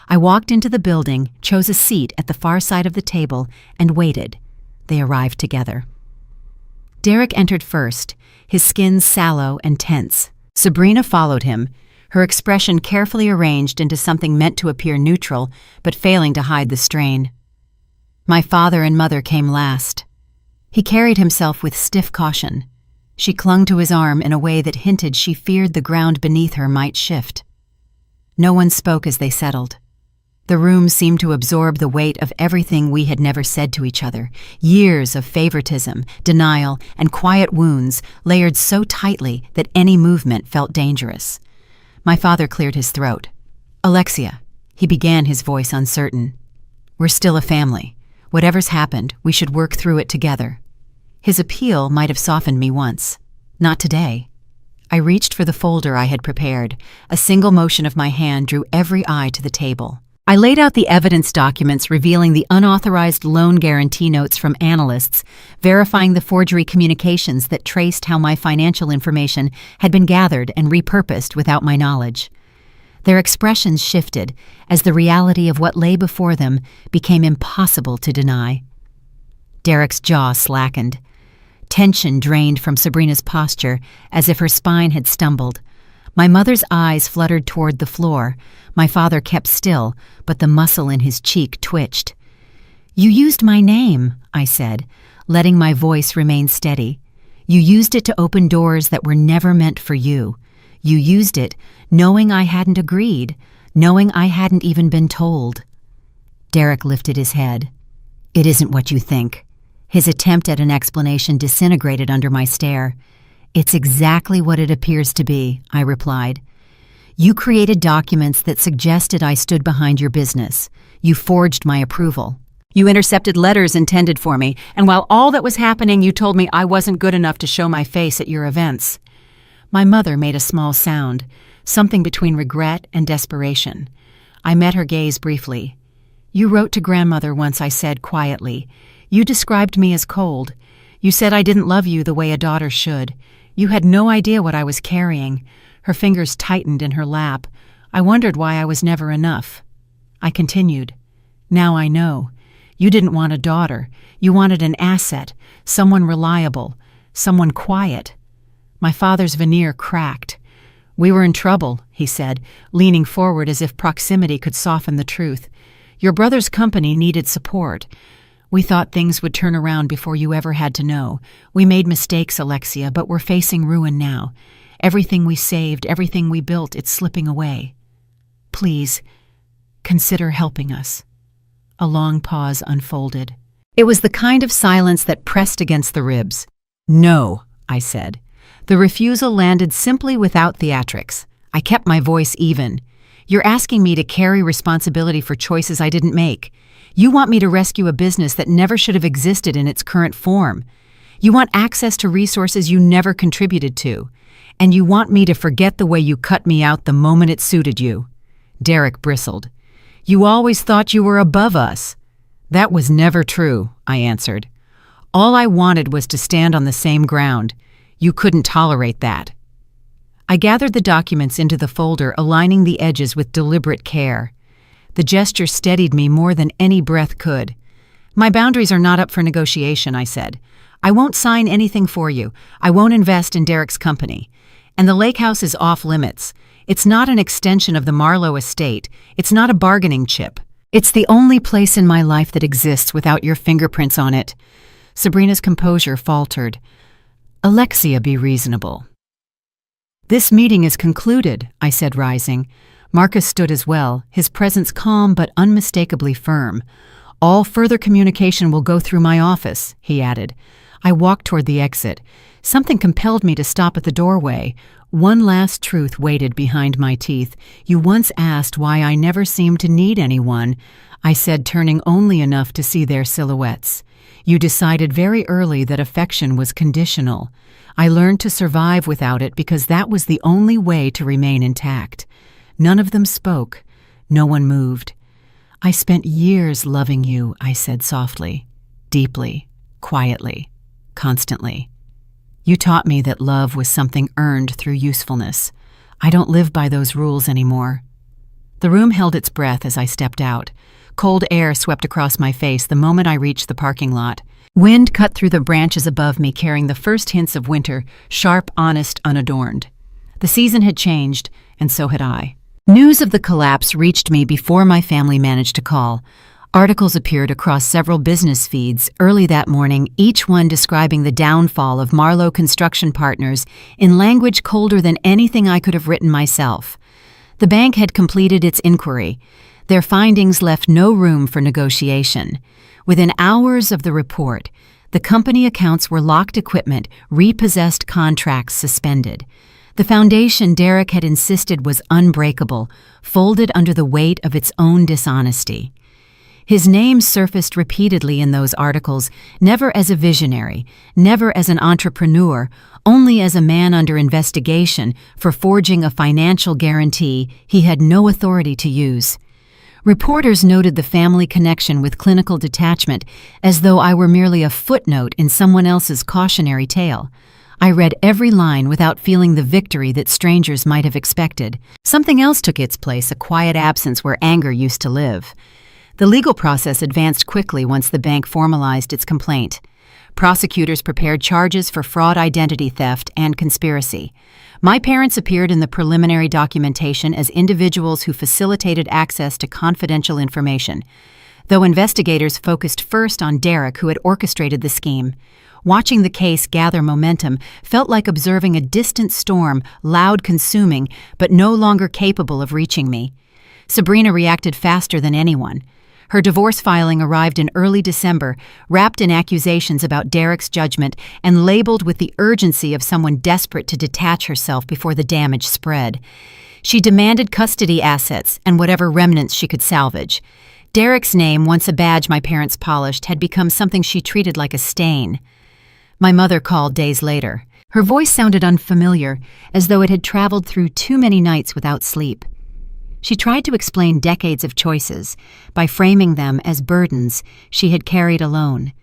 Speaker 1: I walked into the building, chose a seat at the far side of the table, and waited. They arrived together. Derek entered first, his skin sallow and tense. Sabrina followed him, her expression carefully arranged into something meant to appear neutral, but failing to hide the strain. My father and mother came last. He carried himself with stiff caution. She clung to his arm in a way that hinted she feared the ground beneath her might shift. No one spoke as they settled. The room seemed to absorb the weight of everything we had never said to each other, years of favoritism, denial, and quiet wounds layered so tightly that any movement felt dangerous. My father cleared his throat. "Alexia," he began, his voice uncertain. "We're still a family. Whatever's happened, we should work through it together." His appeal might have softened me once. Not today. I reached for the folder I had prepared. A single motion of my hand drew every eye to the table. I laid out the evidence documents revealing the unauthorized loan guarantee notes from analysts, verifying the forgery communications that traced how my financial information had been gathered and repurposed without my knowledge. Their expressions shifted as the reality of what lay before them became impossible to deny. Derek's jaw slackened. Tension drained from Sabrina's posture as if her spine had stumbled. My mother's eyes fluttered toward the floor. My father kept still, but the muscle in his cheek twitched. "You used my name," I said, letting my voice remain steady. "You used it to open doors that were never meant for you. You used it knowing I hadn't agreed, knowing I hadn't even been told." Derek lifted his head. "It isn't what you think." His attempt at an explanation disintegrated under my stare. "It's exactly what it appears to be," I replied. "You created documents that suggested I stood behind your business. You forged my approval. You intercepted letters intended for me, and while all that was happening, you told me I wasn't good enough to show my face at your events." My mother made a small sound, something between regret and desperation. I met her gaze briefly. "You wrote to grandmother once," I said quietly. "You described me as cold. You said I didn't love you the way a daughter should. You had no idea what I was carrying." Her fingers tightened in her lap. I wondered why I was never enough. I continued. "Now I know. You didn't want a daughter. You wanted an asset, someone reliable, someone quiet." My father's veneer cracked. "We were in trouble," he said, leaning forward as if proximity could soften the truth. "Your brother's company needed support. We thought things would turn around before you ever had to know. We made mistakes, Alexia, but we're facing ruin now. Everything we saved, everything we built, it's slipping away. Please, consider helping us." A long pause unfolded. It was the kind of silence that pressed against the ribs. "No," I said. The refusal landed simply without theatrics. I kept my voice even. "You're asking me to carry responsibility for choices I didn't make. You want me to rescue a business that never should have existed in its current form. You want access to resources you never contributed to. And you want me to forget the way you cut me out the moment it suited you." Derek bristled. "You always thought you were above us." "That was never true," I answered. "All I wanted was to stand on the same ground. You couldn't tolerate that." I gathered the documents into the folder, aligning the edges with deliberate care. The gesture steadied me more than any breath could. "My boundaries are not up for negotiation," I said. "I won't sign anything for you. I won't invest in Derek's company. And the lake house is off limits. It's not an extension of the Marlowe estate. It's not a bargaining chip. It's the only place in my life that exists without your fingerprints on it." Sabrina's composure faltered. "Alexia, be reasonable." "This meeting is concluded," I said, rising. Marcus stood as well, his presence calm but unmistakably firm. "All further communication will go through my office," he added. I walked toward the exit. Something compelled me to stop at the doorway. One last truth waited behind my teeth. "You once asked why I never seemed to need anyone," I said, turning only enough to see their silhouettes. "You decided very early that affection was conditional. I learned to survive without it because that was the only way to remain intact." None of them spoke. No one moved. "I spent years loving you," I said softly, deeply, quietly, constantly. "You taught me that love was something earned through usefulness. I don't live by those rules anymore." The room held its breath as I stepped out. Cold air swept across my face the moment I reached the parking lot. Wind cut through the branches above me, carrying the first hints of winter, sharp, honest, unadorned. The season had changed, and so had I. News of the collapse reached me before my family managed to call. Articles appeared across several business feeds early that morning, each one describing the downfall of Marlowe Construction Partners in language colder than anything I could have written myself. The bank had completed its inquiry. Their findings left no room for negotiation. Within hours of the report, the company accounts were locked, equipment, repossessed, contracts suspended. The foundation Derek had insisted was unbreakable, folded under the weight of its own dishonesty. His name surfaced repeatedly in those articles, never as a visionary, never as an entrepreneur, only as a man under investigation for forging a financial guarantee he had no authority to use. Reporters noted the family connection with clinical detachment as though I were merely a footnote in someone else's cautionary tale. I read every line without feeling the victory that strangers might have expected. Something else took its place, a quiet absence where anger used to live. The legal process advanced quickly once the bank formalized its complaint. Prosecutors prepared charges for fraud, identity theft, and conspiracy. My parents appeared in the preliminary documentation as individuals who facilitated access to confidential information, though investigators focused first on Derek, who had orchestrated the scheme. Watching the case gather momentum felt like observing a distant storm, loud, consuming, but no longer capable of reaching me. Sabrina reacted faster than anyone. Her divorce filing arrived in early December, wrapped in accusations about Derek's judgment and labeled with the urgency of someone desperate to detach herself before the damage spread. She demanded custody assets and whatever remnants she could salvage. Derek's name, once a badge my parents polished, had become something she treated like a stain. My mother called days later. Her voice sounded unfamiliar, as though it had traveled through too many nights without sleep. She tried to explain decades of choices by framing them as burdens she had carried alone.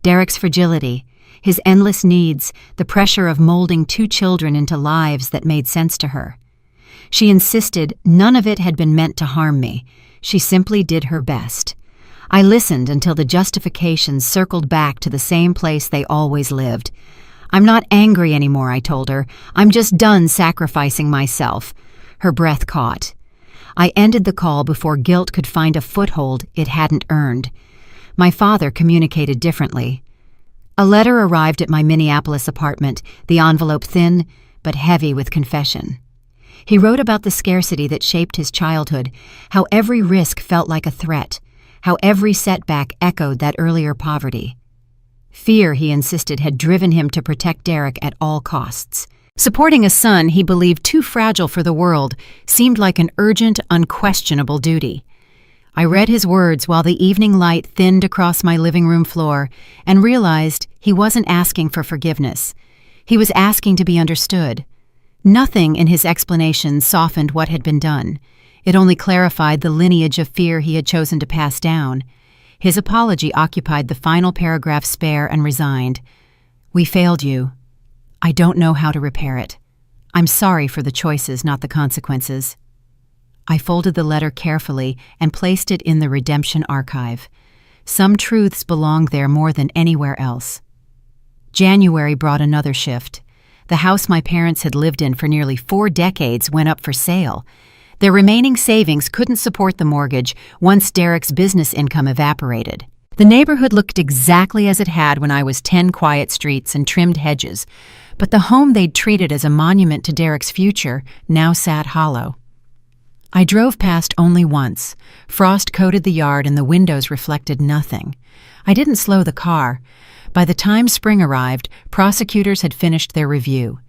Speaker 1: Derek's fragility, his endless needs, the pressure of molding 2 children into lives that made sense to her. She insisted none of it had been meant to harm me. She simply did her best. I listened until the justifications circled back to the same place they always lived. "I'm not angry anymore," I told her. "I'm just done sacrificing myself." Her breath caught. I ended the call before guilt could find a foothold it hadn't earned. My father communicated differently. A letter arrived at my Minneapolis apartment, the envelope thin but heavy with confession. He wrote about the scarcity that shaped his childhood, how every risk felt like a threat, how every setback echoed that earlier poverty. Fear, he insisted, had driven him to protect Derek at all costs. Supporting a son he believed too fragile for the world seemed like an urgent, unquestionable duty. I read his words while the evening light thinned across my living room floor and realized he wasn't asking for forgiveness. He was asking to be understood. Nothing in his explanation softened what had been done. It only clarified the lineage of fear he had chosen to pass down. His apology occupied the final paragraph spare and resigned. "We failed you. I don't know how to repair it. I'm sorry for the choices, not the consequences." I folded the letter carefully and placed it in the redemption archive. Some truths belonged there more than anywhere else. January brought another shift. The house my parents had lived in for nearly 4 decades went up for sale. Their remaining savings couldn't support the mortgage once Derek's business income evaporated. The neighborhood looked exactly as it had when I was 10 quiet streets and trimmed hedges, but the home they'd treated as a monument to Derek's future now sat hollow. I drove past only once. Frost coated the yard and the windows reflected nothing. I didn't slow the car. By the time spring arrived, prosecutors had finished their review.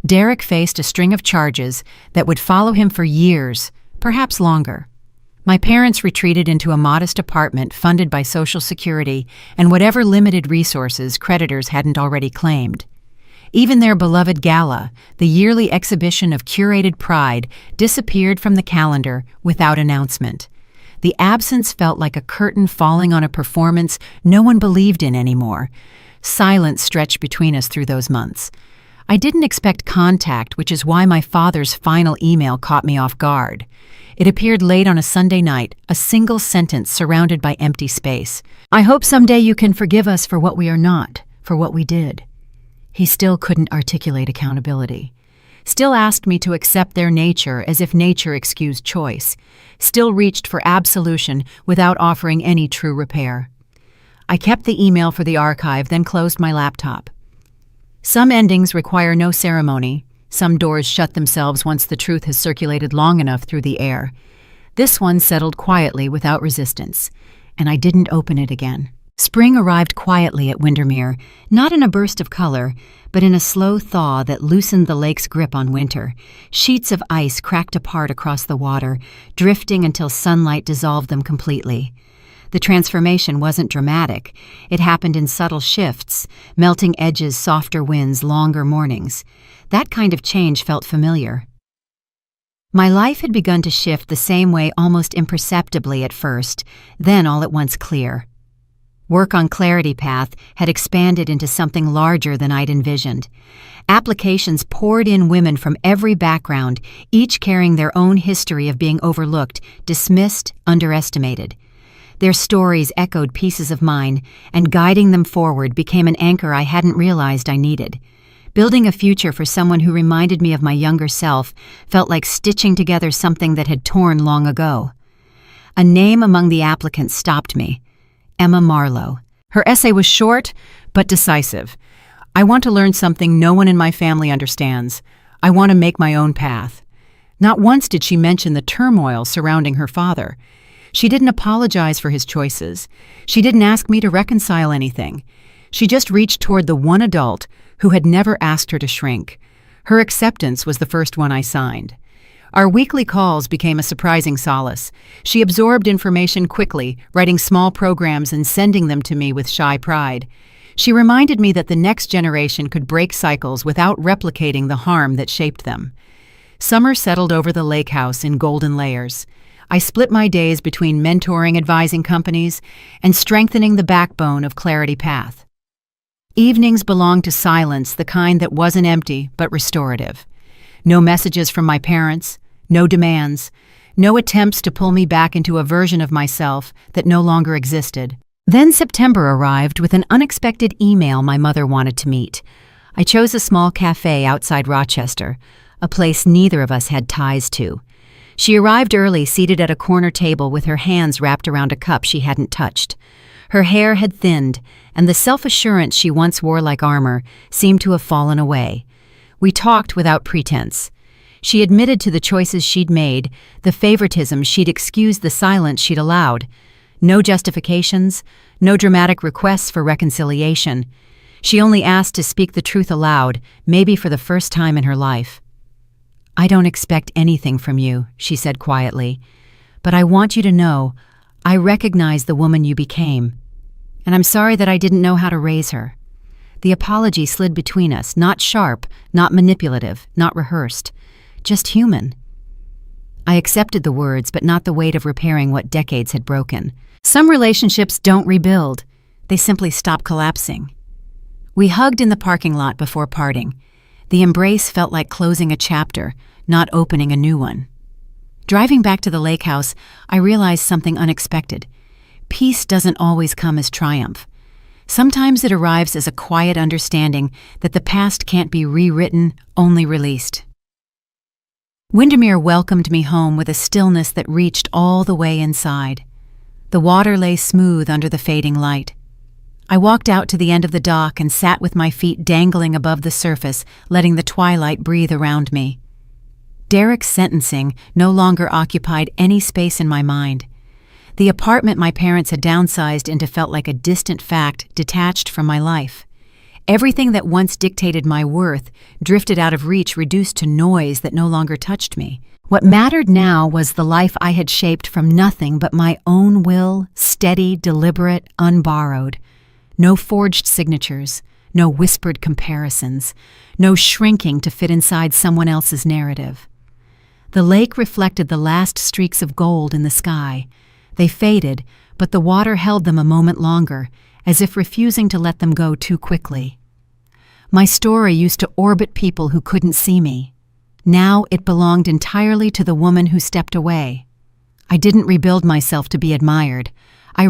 Speaker 1: Derek faced a string of charges that would follow him for years, perhaps longer. My parents retreated into a modest apartment funded by Social Security and whatever limited resources creditors hadn't already claimed. Even their beloved gala, the yearly exhibition of curated pride, disappeared from the calendar without announcement. The absence felt like a curtain falling on a performance no one believed in anymore. Silence stretched between us through those months. I didn't expect contact, which is why my father's final email caught me off guard. It appeared late on a Sunday night, a single sentence surrounded by empty space. "I hope someday you can forgive us for what we are not, for what we did." He still couldn't articulate accountability. Still asked me to accept their nature as if nature excused choice. Still reached for absolution without offering any true repair. I kept the email for the archive, then closed my laptop. Some endings require no ceremony. Some doors shut themselves once the truth has circulated long enough through the air. This one settled quietly without resistance, and I didn't open it again. Spring arrived quietly at Windermere, not in a burst of color, but in a slow thaw that loosened the lake's grip on winter. Sheets of ice cracked apart across the water, drifting until sunlight dissolved them completely. The transformation wasn't dramatic. It happened in subtle shifts, melting edges, softer winds, longer mornings. That kind of change felt familiar. My life had begun to shift the same way almost imperceptibly at first, then all at once clear. Work on Clarity Path had expanded into something larger than I'd envisioned. Applications poured in women from every background, each carrying their own history of being overlooked, dismissed, underestimated. Their stories echoed pieces of mine, and guiding them forward became an anchor I hadn't realized I needed. Building a future for someone who reminded me of my younger self felt like stitching together something that had torn long ago. A name among the applicants stopped me. Emma Marlowe. Her essay was short, but decisive. "I want to learn something no one in my family understands. I want to make my own path." Not once did she mention the turmoil surrounding her father. She didn't apologize for his choices. She didn't ask me to reconcile anything. She just reached toward the one adult who had never asked her to shrink. Her acceptance was the first one I signed. Our weekly calls became a surprising solace. She absorbed information quickly, writing small programs and sending them to me with shy pride. She reminded me that the next generation could break cycles without replicating the harm that shaped them. Summer settled over the lake house in golden layers. I split my days between mentoring advising companies and strengthening the backbone of Clarity Path. Evenings belonged to silence, the kind that wasn't empty but restorative. No messages from my parents, no demands, no attempts to pull me back into a version of myself that no longer existed. Then September arrived with an unexpected email my mother wanted to meet. I chose a small cafe outside Rochester, a place neither of us had ties to. She arrived early, seated at a corner table with her hands wrapped around a cup she hadn't touched. Her hair had thinned, and the self-assurance she once wore like armor seemed to have fallen away. We talked without pretense. She admitted to the choices she'd made, the favoritism she'd excused, the silence she'd allowed. No justifications, no dramatic requests for reconciliation. She only asked to speak the truth aloud, maybe for the first time in her life. "I don't expect anything from you," she said quietly, "but I want you to know I recognize the woman you became, and I'm sorry that I didn't know how to raise her." The apology slid between us, not sharp, not manipulative, not rehearsed, just human. I accepted the words, but not the weight of repairing what decades had broken. Some relationships don't rebuild, they simply stop collapsing. We hugged in the parking lot before parting. The embrace felt like closing a chapter, not opening a new one. Driving back to the lake house, I realized something unexpected. Peace doesn't always come as triumph. Sometimes it arrives as a quiet understanding that the past can't be rewritten, only released. Windermere welcomed me home with a stillness that reached all the way inside. The water lay smooth under the fading light. I walked out to the end of the dock and sat with my feet dangling above the surface, letting the twilight breathe around me. Derek's sentencing no longer occupied any space in my mind. The apartment my parents had downsized into felt like a distant fact detached from my life. Everything that once dictated my worth drifted out of reach, reduced to noise that no longer touched me. What mattered now was the life I had shaped from nothing but my own will, steady, deliberate, unborrowed. No forged signatures, no whispered comparisons, no shrinking to fit inside someone else's narrative. The lake reflected the last streaks of gold in the sky. They faded, but the water held them a moment longer, as if refusing to let them go too quickly. My story used to orbit people who couldn't see me. Now it belonged entirely to the woman who stepped away. I didn't rebuild myself to be admired.